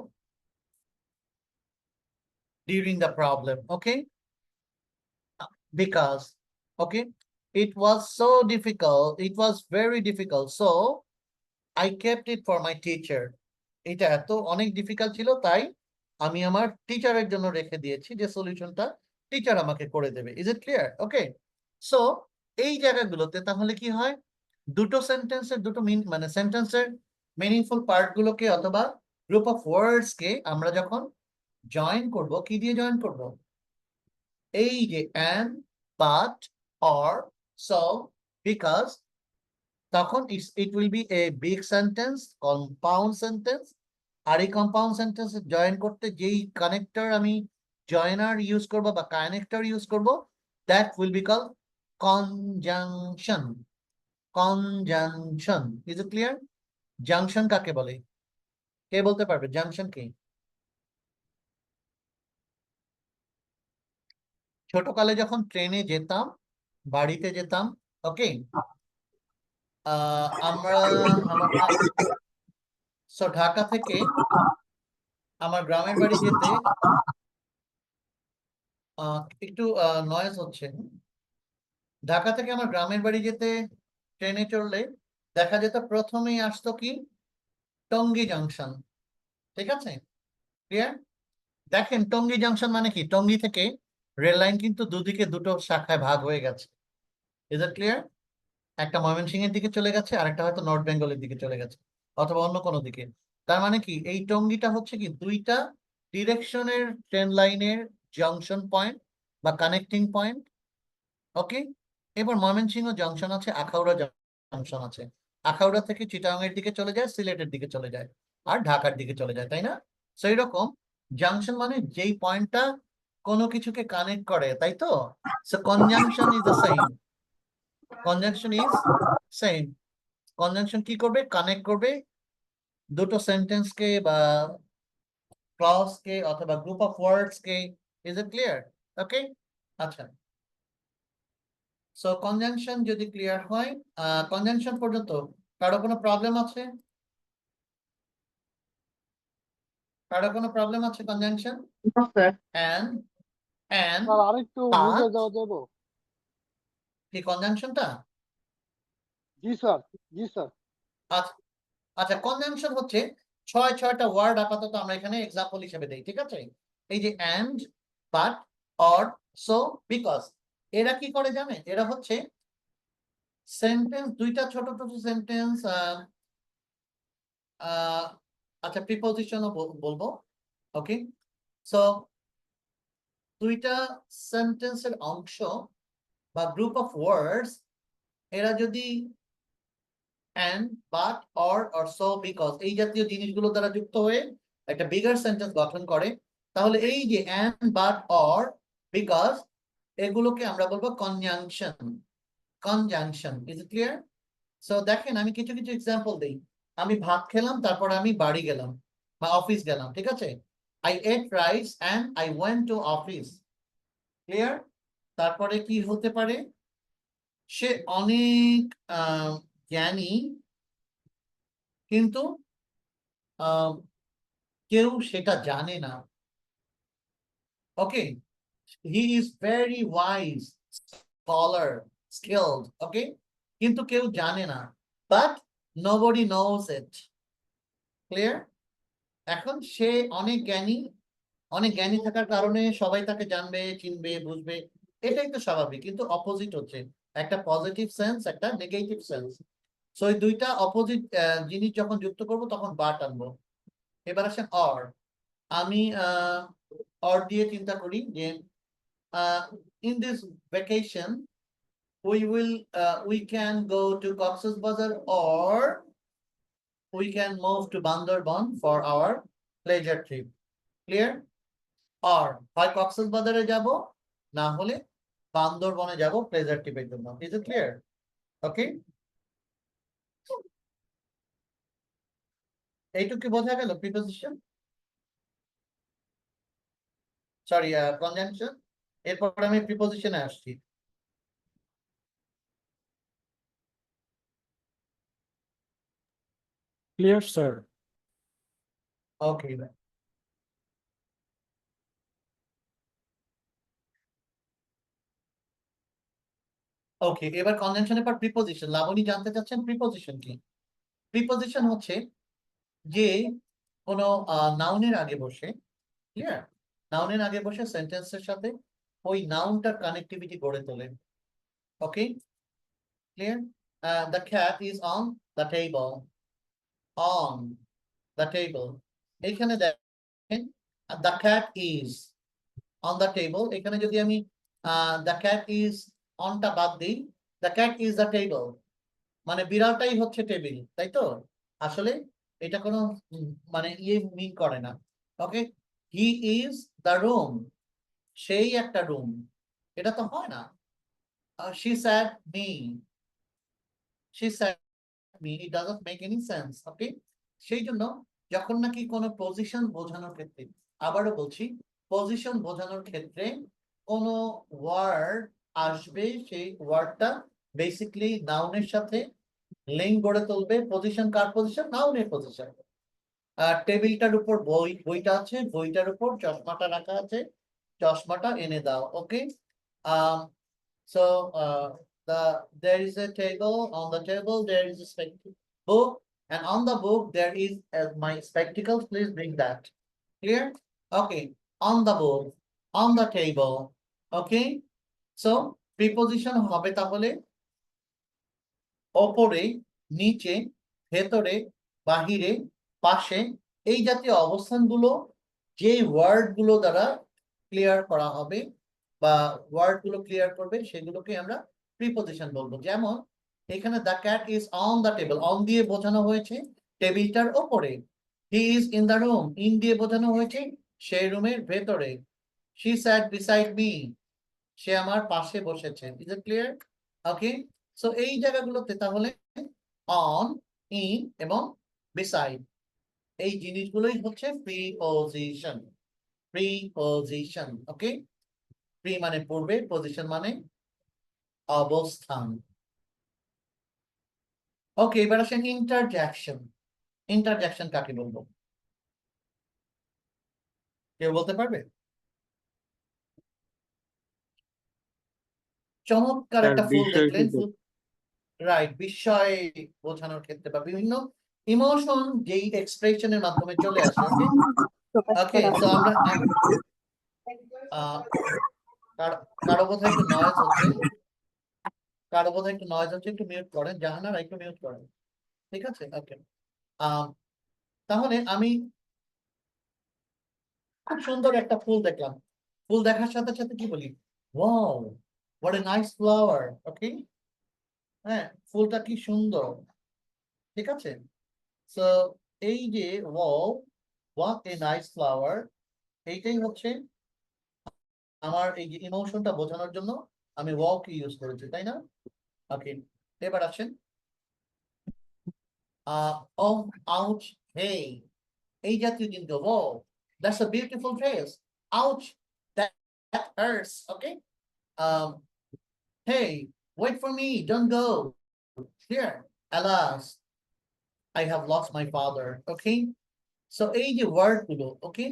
during the problem. Okay, because okay, it was so difficult, it was very difficult, so I kept it for my teacher. এটা এত অনেক difficult ছিল, তাই আমি আমার টিচারের জন্য রেখে দিয়েছি, যে সলিউশনটা টিচার আমাকে করে দেবে। Is it clear? Okay, so এই জায়গাগুলোতে তাহলে কি হয়, দুটো সেন্টেন্সের দুটো মানে সেন্টেন্সের মিনিংফুল পার্ট গুলোকে অথবা গ্রুপ অফ ওয়ার্ডস কে আমরা যখন জয়েন করব, কি দিয়ে জয়েন করব? এই যে and, but, or, so, because, তখন it will be a big sentence, compound sentence। আর এই কম্পাউন্ড সেন্টেন্স জয়েন করতে যেই কানেক্টর আমি জয়েনার ইউজ করব বা কানেক্টর ইউজ করব, that will be call conjunction. Conjunction. Is it clear? Junction কাকে বলে? কে বলতে পারবে জাংশন কি? ছোটকালে যখন ট্রেনে যেতাম, বাড়িতে যেতাম, ওকে, আমরা ঢাকা থেকে আমার গ্রামের বাড়ি যেতে একটু নয়েজ হচ্ছে। ঢাকা থেকে আমার গ্রামের বাড়ি যেতে ট্রেনে চড়লে দেখা যেত প্রথমেই আসতো কি টঙ্গী জাংশন। ঠিক আছে? ক্লিয়ার? দেখেন টঙ্গী জাংশন মানে কি, টঙ্গী থেকে রেল লাইন কিন্তু দুদিকে দুটো শাখায় ভাগ হয়ে গেছে। Is it clear? একটা ময়মনসিংহের দিকে চলে গেছে, আর একটা হয়তো নর্থ বেঙ্গলের দিকে চলে গেছে, অথবা অন্য কোনো দিকে। তার মানে কি এই টঙ্গীটা হচ্ছে কি দুইটা ডিরেকশনের ট্রেন লাইনের জাংশন পয়েন্ট বা কানেক্টিং পয়েন্ট। ওকে, এবার ময়মনসিংহ জংশন আছে, আখাউড়া জংশন আছে। আখাউড়া থেকে চিটাগাং এর দিকে চলে যায়, সিলেটের দিকে চলে যায়, আর ঢাকার দিকে চলে যায়, তাই না? সেই রকম জাংশন মানে যেই পয়েন্টটা কোনো কিছুকে কানেক্ট করে, তাই তো? So conjunction is the same. Conjunction is same. Conjunction কি করবে? কানেক্ট করবে দুটো সেন্টেন্স কে বা ক্লজ কে অথবা গ্রুপ অফ ওয়ার্ডস কে। Is it clear? ওকে, আচ্ছা। সো কনজাংশন যদি ক্লিয়ার হয়, কনজাংশন পর্যন্ত কারো কোনো প্রবলেম আছে? কারো কোনো প্রবলেম আছে conjunction? Sir and and sir আরেকটু বুঝে but, যাওয়া যাবো? কি কনজাংশনটা? জি স্যার, জি স্যার। আচ্ছা আচ্ছা, কনজাংশন হচ্ছে ছয়টা ওয়ার্ড আপাতত আমরা এখানে এক্সাম্পল হিসেবে দেই, ঠিক আছে? এই যে and, but, or, so, because, এরা কি করে জানে? এরা হচ্ছে সেন্টেন্স, দুইটা ছোট ছোট সেন্টেন্স, আচ্ছা প্রিপোজিশনও বলবো, ওকে? সো দুইটা সেন্টেন্সের অংশ বা গ্রুপ অফ ওয়ার্ডস, এরা যদি and, but, or so, because এই জাতীয় জিনিসগুলো দ্বারা যুক্ত হয়ে একটা বিগার সেন্টেন্স গঠন করে, তাহলে এই যে and, but, or, because এগুলোকে আমরা বলবো conjunction. Conjunction, is it clear? So দেখেন আমি কিছু কিছু এক্সাম্পল দেই। আমি ভাত খেলাম, তারপর আমি বাড়ি গেলাম বা অফিস গেলাম, ঠিক আছে? I ate rice and I went to office. Clear? তারপরে কি হতে পারে? সে অনেক জ্ঞানী, কিন্তু কেউ সেটা জানে না। Okay, he is very wise, scholar, skilled, okay, কিন্তু কেউ জানে না, but nobody knows it. Clear? এখন সে অনেক জ্ঞানী থাকার কারণে সবাই তাকে জানবে, চিনবে, বুঝবে, এটাই তো স্বাভাবিক। কিন্তু অপোজিট হচ্ছে, একটা পজিটিভ সেন্স, একটা নেগেটিভ সেন্স। সো এই দুইটা অপোজিট জিনিস যখন যুক্ত করব তখন বাট আনবো। এবার আসেন অর। আমি অর দিয়ে চিন্তা করি যে in this vacation we can go to Cox's Bazar, or we can move to Bandarban for our pleasure trip. Clear? Or হয় কক্সেস বাজারে যাব, না হলে বান্দরবনে যাব প্লেজার ট্রিপের জন্য। Is it clear? ওকে, এইটুকু কি বোঝা গেল? Preposition, sorry conjunction. এরপর আমি প্রিপোজিশনে আসছি। Clear sir? ওকে, ওকে, এবার কনজাংশনের পর প্রিপোজিশন। লাবণী জানতে চাচ্ছেন প্রিপোজিশন কি? প্রিপোজিশন হচ্ছে যে কোনো নাউনের আগে বসে, ক্লিয়ার, নাউনের আগে বসে সেন্টেন্সের সাথে ওই নাউনটার কানেক্টিভিটি গড়ে তোলে। Okay, clear? The cat is on the table, on the table. এখানে দেখেন the cat is on the table, এখানে যদি আমি দ্য ক্যাট ইজ অনটা বাদ দিই, the cat is the table, মানে বিড়ালটাই হচ্ছে টেবিল, তাই তো? আসলে এটা কোনো মানে ইয়ে মিন করে না। Okay, he is the room, সেই একটা রুম, এটা তো হয় না। She sad me, she sad me, it doesn't make any sense. Okay, সেই জন্য যখন নাকি কোনো পজিশন বোঝানোর ক্ষেত্রে, আবারও বলছি, পজিশন বোঝানোর ক্ষেত্রে কোনো ওয়ার্ড আসবে, সেই ওয়ার্ডটা বেসিক্যালি নাউনের সাথে লিঙ্ক গড়ে তুলবে। পজিশন কার পজিশন? নাউনের পজিশন। টেবিলটার উপর বইটা আছে, বইটার উপর চশমাটা রাখা আছে, চশমাটা এনে দাও। ওকে, so there is a table, on the table there is a book, and on the book there is my spectacles, please bring that. Clear? Okay, on the book, on the table. Okay, so preposition হবে তাহলে ওপরে, নিচে, ভেতরে, বাহিরে, পাশে, এই জাতীয় অবস্থানগুলো যে ওয়ার্ড গুলো দ্বারা ক্লিয়ার করা হবে বা ওয়ার্ড গুলো ক্লিয়ার করবে, সেগুলোকে আমরা প্রিপোজিশন বলবো। যেমন এখানে the cat is on the table, on দিয়ে বোঝানো হয়েছে টেবিলটার ওপরে। He is in the room, in দিয়ে বোঝানো হয়েছে সেই রুমের ভেতরে। শি স্যাট বিসাইড মি, সে আমার পাশে বসেছে। Is it clear? Okay, so এই জায়গাগুলোতে তাহলে অন, ইন এবং বিসাইড, এই জিনিসগুলোই হচ্ছে প্রিপোজিশন। প্রিপোজিশন, ওকে, প্রি মানে পূর্বে, পজিশন মানে অবস্থান। ওকে, এবার আসেন ইন্টারজ্যাকশন। ইন্টারজ্যাকশন কাকে বলবো? কেউ বলতে পারবে? চমৎকার স্যার একটা ফুল দেখলেন, বিষয়সূচক। রাইট, বিস্ময় বোঝানোর ক্ষেত্রে বা বিভিন্ন ইমোশন যেই এক্সপ্রেশনের মাধ্যমে চলে আসে, ওকে প্রকাশ ওকে করা। সো আমরা আহ, কারো বোধহয় একটু নয়েজ হচ্ছে, একটু মিউট করেন, জাহানারা একটু মিউট করেন, ঠিক আছে ওকে। তাহলে আমি খুব সুন্দর একটা ফুল দেখলাম, ফুল দেখার সাথে সাথে কি বলি, wow what a nice flower, okay হ্যাঁ ফুলটা কি সুন্দর, ঠিক আছে। সো এই যে wow what a nice flower, এইটাই হচ্ছে আমার এই যে ইমোশনটা বোঝানোর জন্য আমি ওয়াও কি ইউজ করেছি, তাই না? ওকে এবার আসেন oh ouch hey, এই জাতীয় কিন্তু wow that's a beautiful phrase, ouch that hurts, okay um hey wait for me, don't go here, alas I have lost my father, okay so এই যে ওয়ার্ড গুলো, ওকে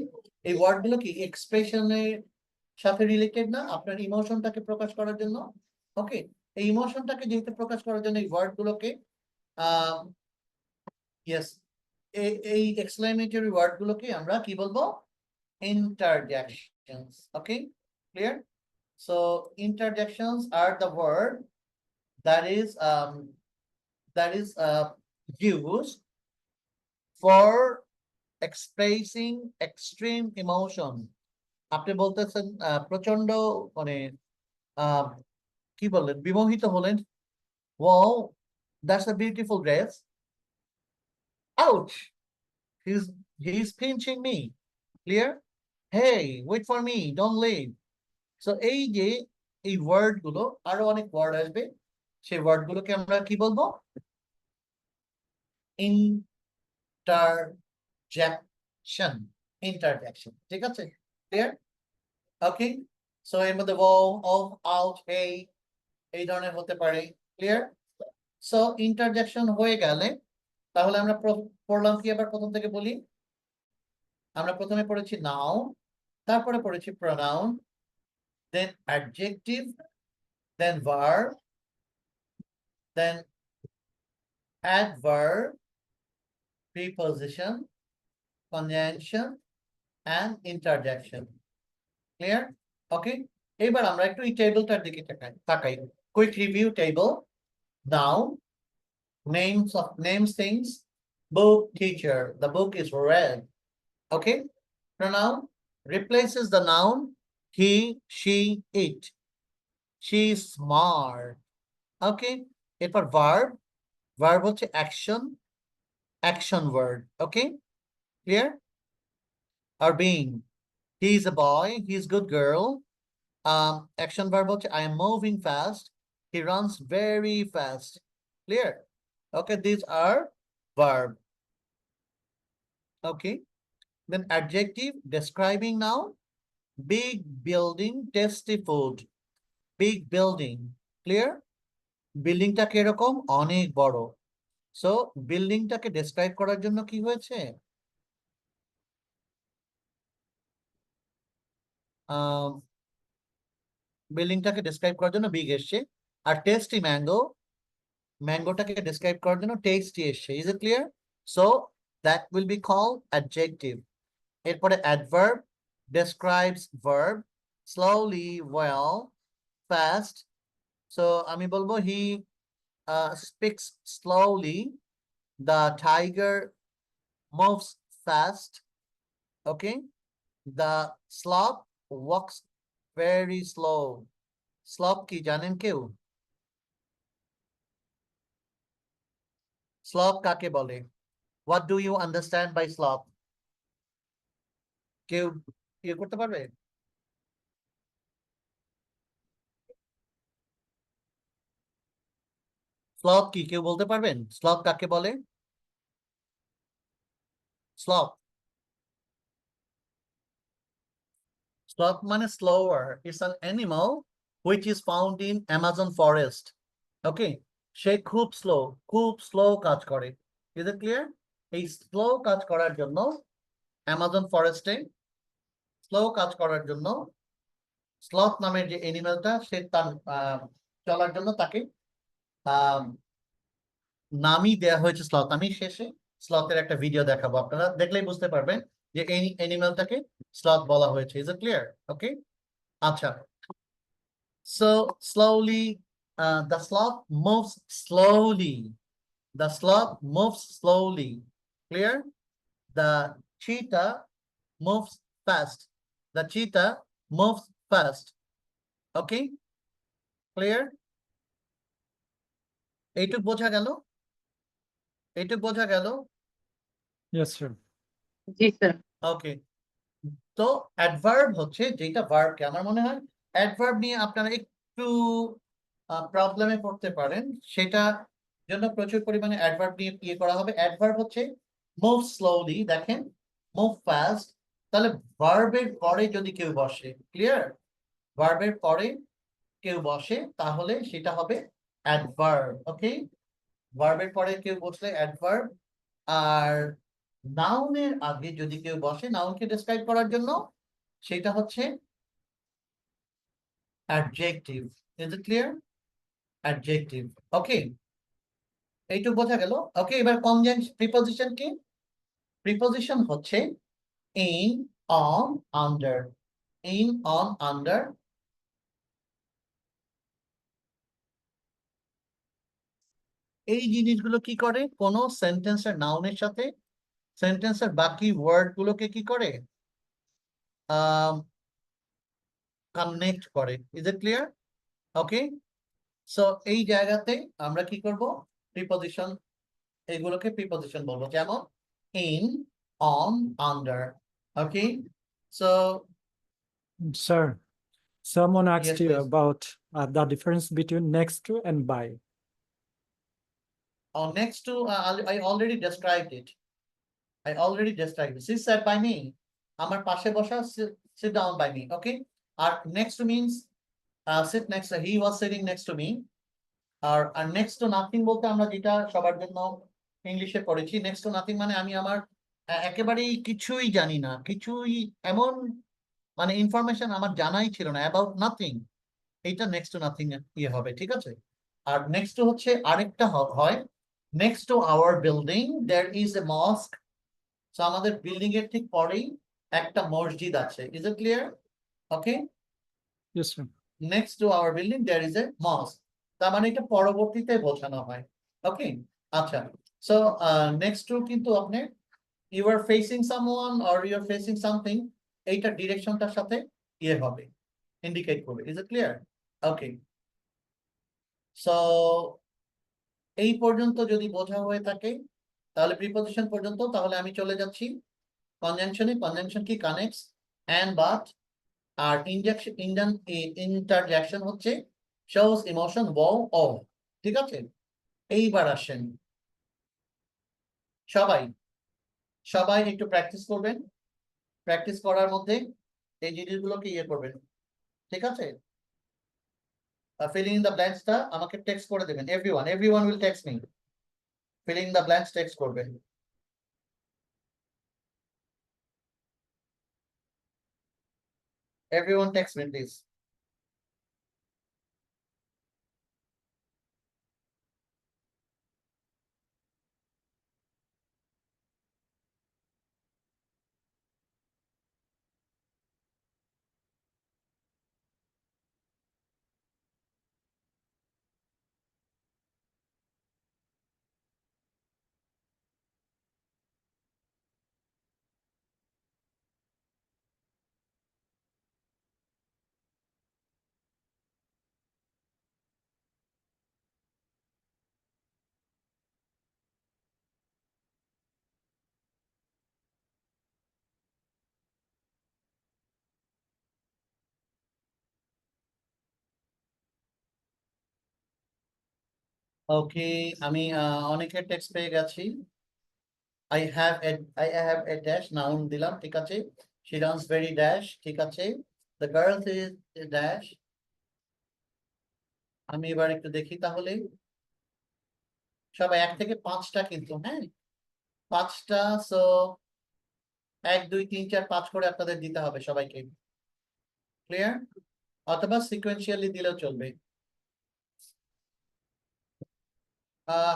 এই ওয়ার্ড গুলো কি এক্সপ্রেশনের সাথে রিলেটেড না, আপনার ইমোশনটাকে প্রকাশ করার জন্য, ওকে এই ইমোশনটাকে যেহেতু প্রকাশ করার জন্য এই ওয়ার্ড গুলোকে ইয়েস এই এক্সক্লেমেটরি ওয়ার্ড গুলোকে আমরা কি বলবো, interjections, okay clear so interjections are the word that is used for expressing extreme emotion, আপনি বলতেছেন প্রচন্ড মানে কি বললেন, বিমোহিত হলেন, wow that's a beautiful dress, ouch he's pinching me, clear hey wait for me don't leave so এই যে এই ওয়ার্ড গুলো আরো অনেক ওয়ার্ড আসবে, সেই ওয়ার্ড গুলোকে আমরা কি বলবো, interjection, ঠিক আছে ক্লিয়ার ওকে সো এর মধ্যে wow of out hey এই ধরনের হতে পারে, ক্লিয়ার সো ইন্টারজেকশন হয়ে গেলে তাহলে আমরা পড়লাম কি, আবার প্রথম থেকে বলি, আমরা প্রথমে পড়েছি নাউন, তারপরে পড়েছি pronoun, then adjective, then verb, then adverb, preposition, conjunction and interjection, clear okay এবার আমরা একটু এই টেবিলটার দিকে তাকাই quick review table, noun names things, book teacher the book is read, okay pronoun replaces the noun he she it, she is smart, okay এরপর verb হচ্ছে action word, okay clear or being he is a boy, he is good girl, action verb হচ্ছে I am moving fast, he runs very fast, clear okay these are verb, okay then adjective describing noun, big building, tasty food, big building, clear বিল্ডিংটা কিরকম, অনেক বড়, so বিল্ডিংটাকে describe করার জন্য কি হয়েছে, বিল্ডিংটাকে describe করার জন্য বিগ এসছে, আর টেস্টি ম্যাঙ্গোটাকে ডেসক্রাইব করার জন্য টেস্টি এসছে, is it clear so that will be called adjective. এরপরে adverb describes verb, slowly, well, fast, so আমি বলবো he speaks slowly, the tiger moves fast, okay the sloth walks very slow, sloth কি জানেন কেউ, sloth কাকে বলে, what do you understand by sloth, কেউ ইয়ে করতে পারবে, sloth কি কেউ বলতে পারবেন, sloth কাকে বলে, sloth sloth মানে slower, it's an animal which is found in Amazon forest, okay সে খুব স্লো কাজ করে, is it clear এই স্লো কাজ করার জন্য অ্যামাজন ফরেস্টে স্লো কাজ করার জন্য স্লথ নামের যে অ্যানিমেলটা সে তার চলার জন্য তাকে নামই দেয়া হয়েছে স্লথ। আমি শেষে স্লথের একটা ভিডিও দেখাবো, আপনারা দেখলেই বুঝতে পারবেন যে এই অ্যানিমালটাকে স্লথ বলা হয়েছে। Is it clear? ওকে, আচ্ছা। So slowly, the sloth moves slowly. The sloth moves slowly. Clear? The cheetah moves fast. The cheetah moves fast. Okay? Clear? এইটুক বোঝা গেল? এইটুক বোঝা গেল? Yes sir. জি স্যার। ওকে, তো অ্যাডভার্ব হচ্ছে যেটা ভার্বকে, আমার মনে হয় অ্যাডভার্ব নিয়ে আপনারা একটু প্রবলেমে পড়তে পারেন, সেটা জন্য প্রচুর পরিমাণে অ্যাডভার্ব নিয়ে ইয়ে করা হবে। অ্যাডভার্ব হচ্ছে মুভ স্লোলি, দেখেন মুভ ফাস্ট, তাহলে ভার্বের পরে যদি কেউ বসে, ক্লিয়ার, ভার্বের পরে কেউ বসে তাহলে সেটা হবে অ্যাডভার্ব। ওকে, ভার্বের পরে কেউ বসলে অ্যাডভার্ব, আর নাউনের আগে যদি কেউ বসে নাউনকে ডেসক্রাইব করার জন্য সেটা হচ্ছে adjective. Is it clear? Adjective. Okay, এইটুকু বোঝা গেল? ওকে, এবার কনজাংশন প্রিপজিশন কি? প্রিপজিশন হচ্ছে in, on, under. In, on, under. এই জিনিসগুলো কি করে? কোন সেন্টেন্সের নাউনের সাথে সেন্টেন্সের বাকি ওয়ার্ড গুলোকে কি করে? কানেক্ট করে। Is it clear? Okay, so এই জায়গাতে আমরা কি করব? প্রিপজিশন, এগুলোকে প্রিপজিশন বলবো, যেমন in, on, under. Okay, so Sir, someone yes asked you please. about the difference between next to and by. Next to, I already described it. I already described it. She sat by me. আমার পাশে বসা, sit down by me. Okay, R next to means sit next to, he was sitting next to me. R next to nothing বলতে আমরা যেটা সবার জন্য ইংলিশে পড়েছি, next to nothing মানে আমি আমার একেবারেই কিছুই জানি না, কিছুই এমন মানে ইনফরমেশন আমার জানাই ছিল না, অ্যাবাউট নাথিং, এইটা নেক্সট টু নাথিং ইয়ে হবে, ঠিক আছে? আর নেক্সট টু হচ্ছে আরেকটা হয়, next to our building there is a mosque. So আমাদের বিল্ডিং এর ঠিক পরেই একটা মসজিদ আছে। Is it clear? Okay, Yes, sir. Next to our building there is a mosque, তার মানে এটা পরবর্তীতে বোঝানো হয়। ওকে, আচ্ছা। সো নেক্সট টু কিন্তু আপনি you are facing someone or you are facing something, এইটা ডিরেকশনটার সাথে ইয়ে হবে, ইন্ডিকেট করবে। Is it clear? Okay, so এই পর্যন্ত যদি বোঝা হয়ে থাকে তাহলে প্রিপজিশন পর্যন্ত, তাহলে আমি চলে যাচ্ছি কনজাংশনে। কনজাংশন কি? Connects, and, but. আর ইনজাংশন, ইন্টারজেকশন হচ্ছে শোস ইমোশন, ওয়াও, অ। ঠিক আছে, এইবার আসেন সবাই, সবাই একটু প্র্যাকটিস করবেন। প্র্যাকটিস করার মধ্যে এই জিনিসগুলোকে ইয়ে করবেন, ঠিক আছে? ফিলিং ইন দ্য ব্ল্যাঙ্কসটা আমাকে টেক্সট করে দেবেন। Everyone will text me. Filling the blanks text করবেন। Everyone text me please. ওকে, আমি অনেকের টেক্সট পেয়ে গেছি। I have a dash, noun দিলাম, ঠিক আছে? She runs very dash, ঠিক আছে? The girl is a dash। আমি এবার একটু দেখি তাহলে, সবাই 1 থেকে 5টা কিন্তু, হ্যাঁ 5টা। সো 1 2 3 4 5 করে আপনাদের দিতে হবে সবাইকে, ক্লিয়ার? অথবা সিকোয়েন্সিয়ালি দিলেও চলবে।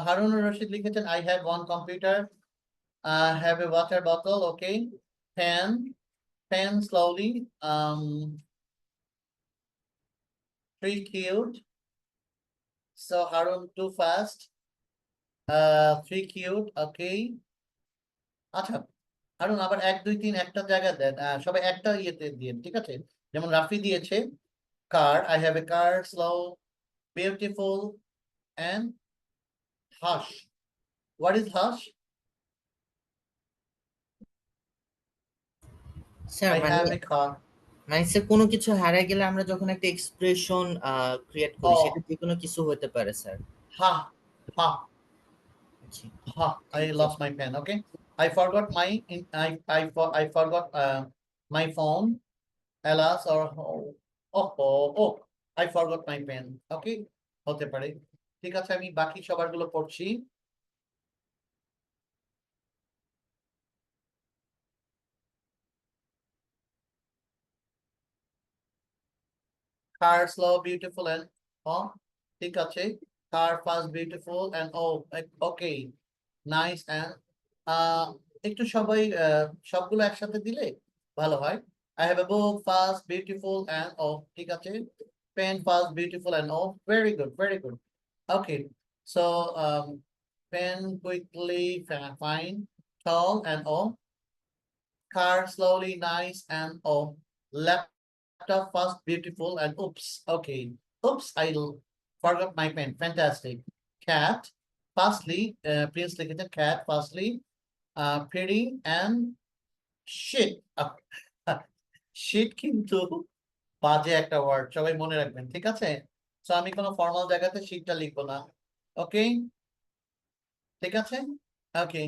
Harun Rashid লিখেছেন I have one computer, have a water bottle, okay. Pen slowly, 3 cute. So Harun too fast. 3 cute, okay. আচ্ছা হারুন আবার 1 2 3 একটা জায়গা দেন, সবাই একটা ইয়েতে দিয়ে ঠিক আছে, যেমন রাফি দিয়েছে car, I have a car, slow, beautiful, and hush. What is hush? Sir I মানে have a car. মানে স্যার কোনো কিছু হারিয়ে গেলে আমরা যখন একটা এক্সপ্রেশন ক্রিয়েট করি Oh. সেটা যে কোনো কিছু হতে পারে sir. Ha, ha, G. ha. I lost my pen. Okay. I forgot my I forgot my phone. Alas or oh, I forgot my pen. Okay. হতে পারে। ঠিক আছে আমি বাকি সবারগুলো পড়ছি। Car slow, beautiful and ঠিক আছে। Car fast, beautiful and okay. Nice and একটু সবাই সবগুলো একসাথে দিলে ভালো হয়। I have a book, fast, beautiful and ঠিক আছে। Pen, fast, beautiful and very good, very good. Okay, so pen quickly, fine, tall and car slowly, nice and laptop fast, beautiful and okay. Oops, I forgot my pen. Fantastic. Cat, fastly, Prince লিখেছেন cat, fastly, pretty and shit. Shit কিন্তু বাজে একটা word, সবাই মনে রাখবেন ঠিক আছে। So আমি কোনো ফর্মাল জায়গাতে শীটটা লিখবো না, ওকে ঠিক আছে। ওকে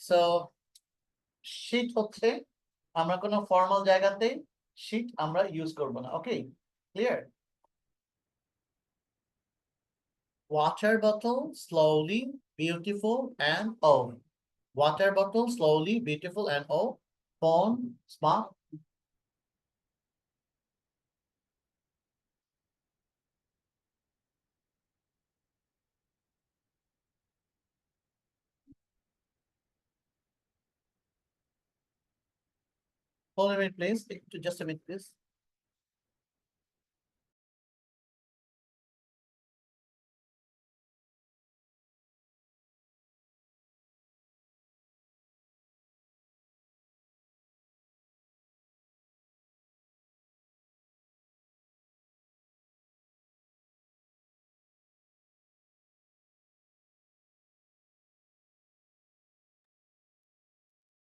সো শীট হচ্ছে আমরা কোনো ফর্মাল জায়গাতে শীট আমরা ইউজ করব না, okay clear. Water bottle slowly, beautiful and water bottle slowly, beautiful and phone smart. Hold a minute, please. Just a minute, please.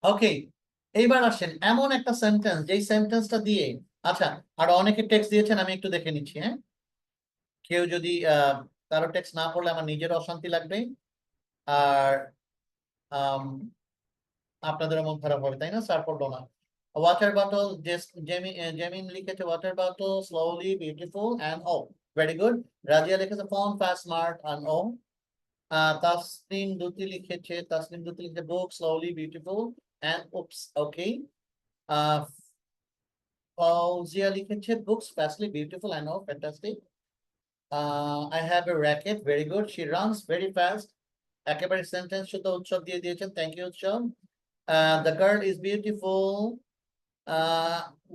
ওকে এইবার আসেন এমন একটা সেন্টেন্স যেই সেন্টেন্সটা দিয়ে আচ্ছা আর অনেকে টেক্সট দিয়েছেন, আমি একটু দেখে নিচ্ছি হ্যাঁ। কেউ যদি কারো টেক্সট না পড়লে আমার নিজের অশান্তি লাগবে আর আপনাদের মন খারাপ হবে, তাই না? স্যার পড়লো না। ওয়াটার বটল জেমিন লিখেছে water bottle slowly beautiful and very good. Razia লিখেছে phone fast smart and Tasnim Duti লিখেছে book slowly beautiful and okay. Fouzia লিখেছে books fastly beautiful and fantastic. I have a racket, very good. She runs very fast. একেবারে sentence শুদ্ধ উৎসব দিয়ে দিয়েছেন, thank you উৎসব। The girl is beautiful.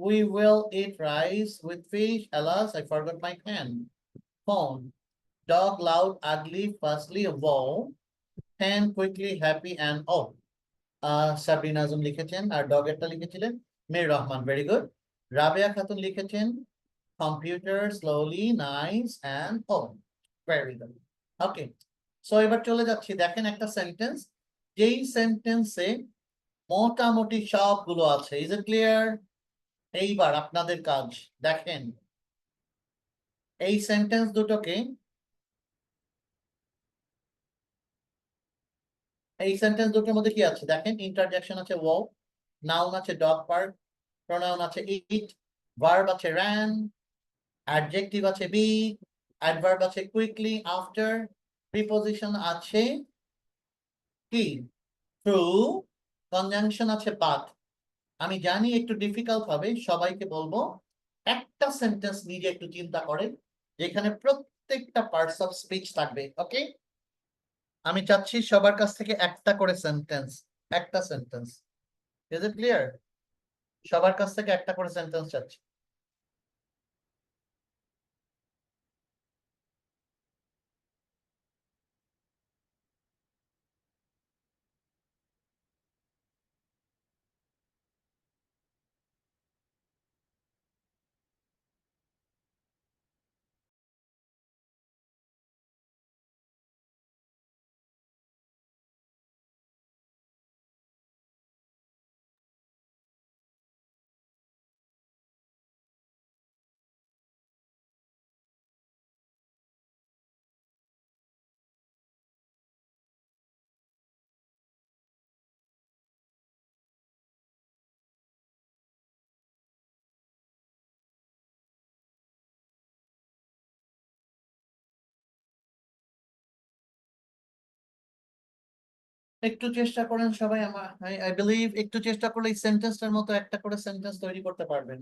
We will eat rice with fish. Alas, I forgot my pen. Phone. Dog loud, ugly, fastly, wow. Pen quickly, happy and Sabrin Azam লিখেছেন আর ডগেরটা লিখেছিলেন মীর রহমান, ভেরি গুড। রাবেয়া খাতুন লিখেছেন computer slowly nice and very good. Okay so এবার চলে যাচ্ছি, দেখেন একটা সেন্টেন্স যেই সেন্টেন্সে মোটামুটি সবগুলো আছে। Is it clear? এইবার আপনাদের কাজ দেখেন এই সেন্টেন্স দুটোকে, এই সেন্টেন্স দুটোর মধ্যে কি আছে দেখেন। ইন্টারজেকশন আছে ও, নাউন আছে ডগ পার্ক, প্রোনাউন আছে ইট, ভার্ব আছে ran, অ্যাডজেক্টিভ আছে বি, অ্যাডভার্ব আছে কুইকলি আফটার, প্রিপোজিশন আছে কি থ্রু, কনজাংশন আছে বাট। আমি জানি একটু ডিফিকাল্ট হবে, সবাইকে বলবো একটা সেন্টেন্স নিজে একটু চিন্তা করেন যেখানে প্রত্যেকটা পার্টস অফ স্পিচ থাকবে, ওকে। আমি চাচ্ছি সবার কাছ থেকে একটা করে সেন্টেন্স, একটা সেন্টেন্স। Is it clear? সবার কাছ থেকে একটা করে সেন্টেন্স চাচ্ছি। একটু চেষ্টা করেন সবাই, আমার আই বিলিভ একটু চেষ্টা করলে এই সেন্টেন্সটার মতো একটা করে সেন্টেন্স তৈরি করতে পারবেন।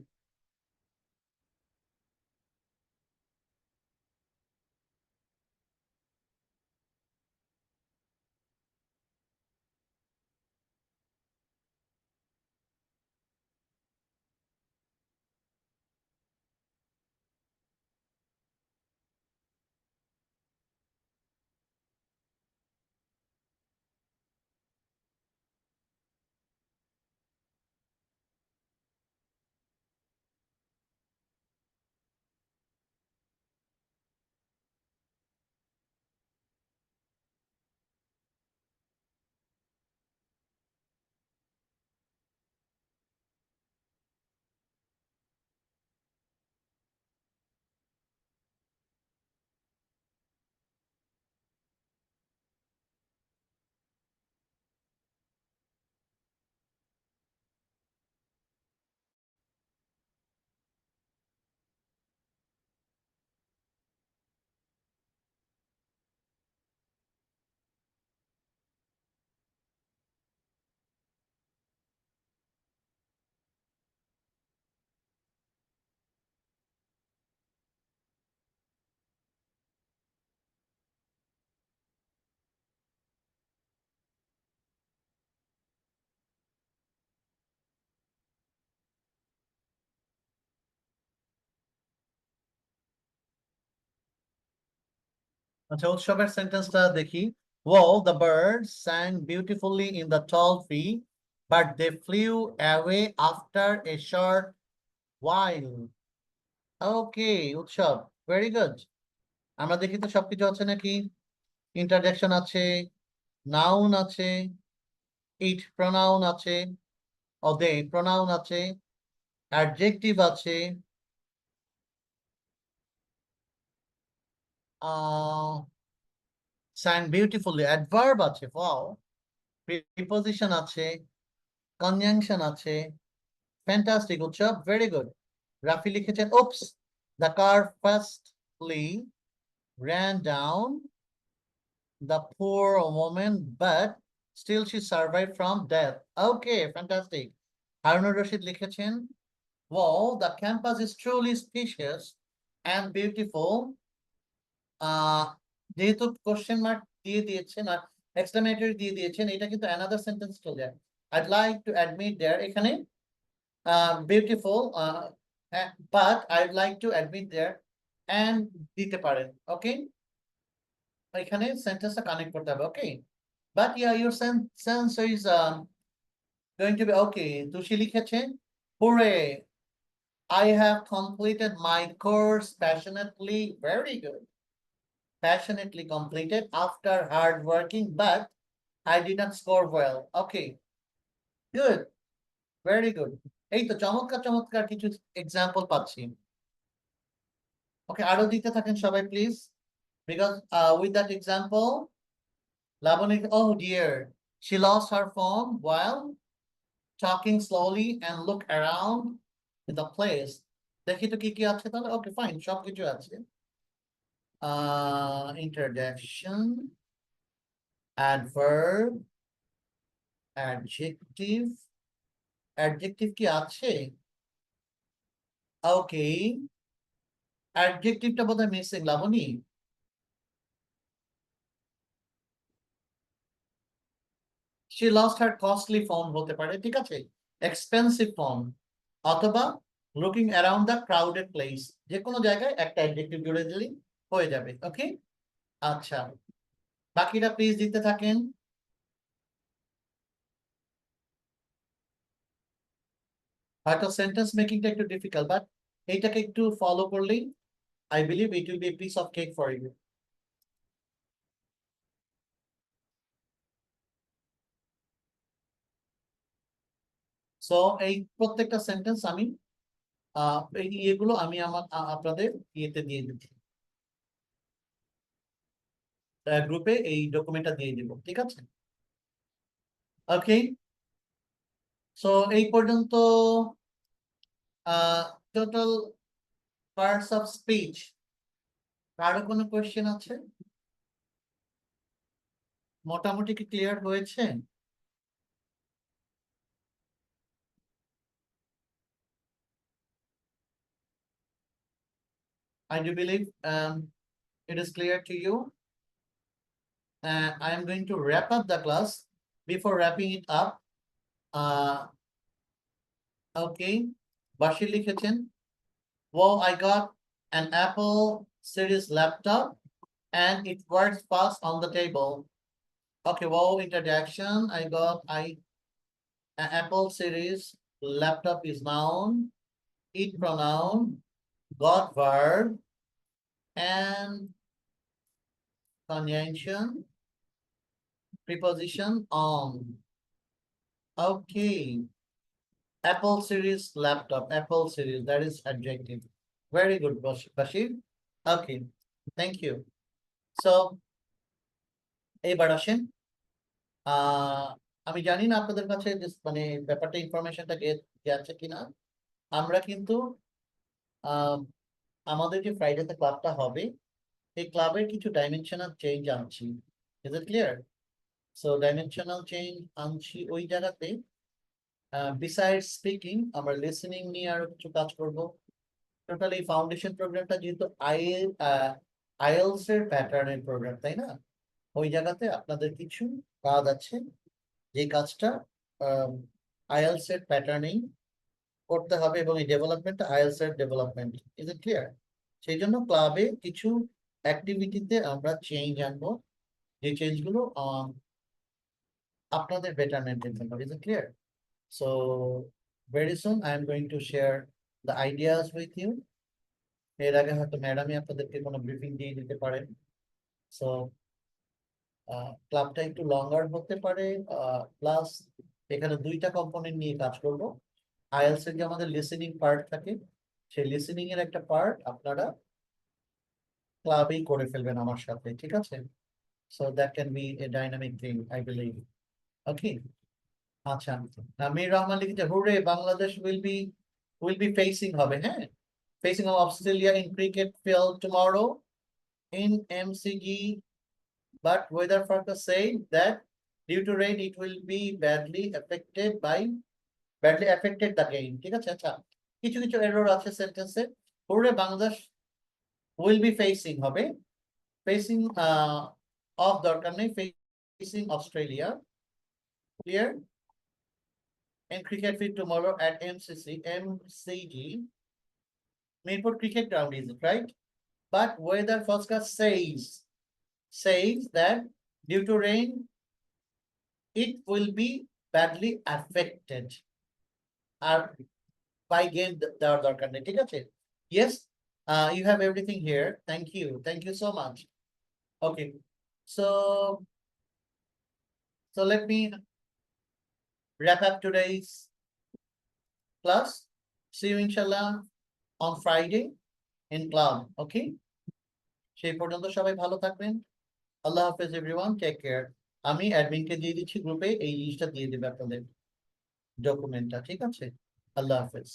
আচ্ছা, উৎসবের সেন্টেন্সটা দেখি। Well, the birds sang beautifully in the tall tree, but they flew away after a short while. Okay, উৎসব, ভেরি গুড। আমরা দেখি তো সবকিছু আছে নাকি? ইন্টারজেকশন আছে, নাউন আছে, ইট প্রনাউন আছে, they প্রনাউন আছে, অ্যাডজেক্টিভ আছে, sang beautifully, অ্যাডভার্ব আছে, wow, প্রিপোজিশন আছে, কনজাংশন আছে। ফ্যান্টাস্টিক উৎসব, ভেরি গুড। রাফি লিখেছেন, ওপস, the car firstly ran down the poor woman, but still she survived from death. Okay, fantastic. Harunur Rashid লিখেছেন, well, the campus is truly spacious and beautiful. যেহেতু question mark দিয়ে দিয়েছেন আর exclamatory দিয়ে দিয়েছেন, এটা কিন্তু অ্যানাদার সেন্টেন্স চলে যায়। I'd like to admit there, এখানে beautiful, but I'd like to admit there and দিতে পারেন। ওকে, এখানে সেন্টেন্সটা কানেক্ট করতে হবে। ওকে, but yeah, your sense is going to be okay. Tushi লিখেছে, hooray, I have completed my course passionately. Very good. Passionately completed after hard working, but I did not score well. Okay, good, very good. এই তো চমৎকার চমৎকার কিছু example পাচ্ছি। ওকে, আরো দিতে থাকেন সবাই please, because with that example, Lavani, oh dear, she lost her phone while talking slowly and look around in the place. দেখি তো কি কি আছে তাহলে। ওকে, ফাইন, সবকিছু আছে। Introduction, adverb, adjective, adjective কি আছে? ওকে, অ্যাডজেক্টিভটা বোধহয় missing, Labani. she lost her costly phone হতে পারে, ঠিক আছে, expensive phone, অথবা looking around the crowded place, যে কোনো জায়গায় একটা অ্যাডজেক্টিভ জুড়ে দিলেই হয়ে যাবে। ওকে, আচ্ছা, বাকিটা প্লিজ দিতে থাকেন। হয়তো সেন্টেন্স মেকিংটা একটু ডিফিকাল্ট, বাট এইটাকে একটু ফলো করলেই I believe it will be a piece of cake for you. So এই প্রত্যেকটা সেন্টেন্স আমি এই ইয়েগুলো আমি আমার আপনাদের ইয়েতে দিয়ে দিচ্ছি, গ্রুপে এই ডকুমেন্টটা দিয়ে দিব, ঠিক আছে। ওকে, সো এই পর্যন্ত টোটাল পার্টস অফ স্পিচ। কারো কোনো কোয়েশ্চেন আছে? মোটামুটি কি ক্লিয়ার হয়েছে? I do believe it is clear to you. I am going to wrap up the class. Before wrapping it up, okay, Bashir লিখেছেন, wow, I got an Apple series laptop and it works fast on the table. Okay, wow, introduction, I got an Apple series laptop is noun, it pronoun, got verb, and conjunction, preposition on. Okay, Apple series laptop, Apple series, that is adjective. Very good, Bashir. Okay, thank you. So, এইবার আসেন, আমি জানি না আপনাদের কাছে মানে ব্যাপারটা ইনফরমেশনটা গেছে কিনা। আমরা কিন্তু আমাদের যে ফ্রাইডেতে ক্লাবটা হবে, এই ক্লাবের কিছু ডাইমেনশনাল চেঞ্জ আনছি। Is it clear? So dimensional change আনছি ওই জায়গাতে, বিসাইড স্পিকিং আমরা লিসেনিং নিয়ে আরো কিছু কাজ করব। টোটাল এই ফাউন্ডেশন প্রোগ্রামটা যেহেতু আইএলস এর প্যাটার্নের প্রোগ্রাম, তাই না? ওই জায়গাতে আপনাদের কিছু কাজ আছে, যে কাজটা আইএলস এর প্যাটার্নেই করতে হবে, এবং এই ডেভেলপমেন্টটা আইএলস এর ডেভেলপমেন্ট। Is it clear? সেই জন্য ক্লাবে কিছু অ্যাক্টিভিটিতে আমরা চেঞ্জ আনবো, যে চেঞ্জগুলো আপনাদের বেটারমেন্টের জন্য। Is it clear? So very soon I am going to share the ideas with you. এর আগে হয়তো ম্যাডামই আপনাদেরকে কোনো ব্রিফিং দিয়ে দিতে পারেন। সো ক্লাবটা একটু লঙ্গার হতে পারে, প্লাস এখানে দুইটা কম্পোনেন্ট নিয়ে কাজ করব। আইএলস এর যে আমাদের লিসেনিং পার্ট থাকে, সেই লিসেনিং এর একটা পার্ট আপনারা ক্লাবেই করে ফেলবেন আমার সাথে, ঠিক আছে? So that can be a dynamic thing, I believe. Okay, আচ্ছা, মীর রহমান লিখেছে, hurray, Bangladesh will be facing হবে, হ্যাঁ, facing of Australia in cricket field tomorrow in MCG, but weather forecast saying that due to rain it will be badly affected the game, ঠিক আছে? আচ্ছা, কিছু কিছু error আছে সেন্টেন্সে। পুরো বাংলাদেশ will be facing হবে, facing অফ দরকার নেই, facing Australia, clear? And cricket field tomorrow at MCG, Mirpur cricket ground, is it right? But weather forecast says that due to rain it will be badly affected. আর by game দেওয়ার দরকার নেই, ঠিক আছে? Yes, you have everything here. Thank you so much. Okay, so let me wrap up today's class. See you inshallah on Friday in club. Okay, সেই পর্যন্ত সবাই ভালো থাকবেন। আল্লাহ হাফেজ এভরিওয়ান, টেক কেয়ার। আমি অ্যাডমিনকে দিয়ে দিচ্ছি গ্রুপে, এই জিনিসটা দিয়ে দেবে আপনাদের ডকুমেন্টটা, ঠিক আছে? আল্লাহ হাফেজ।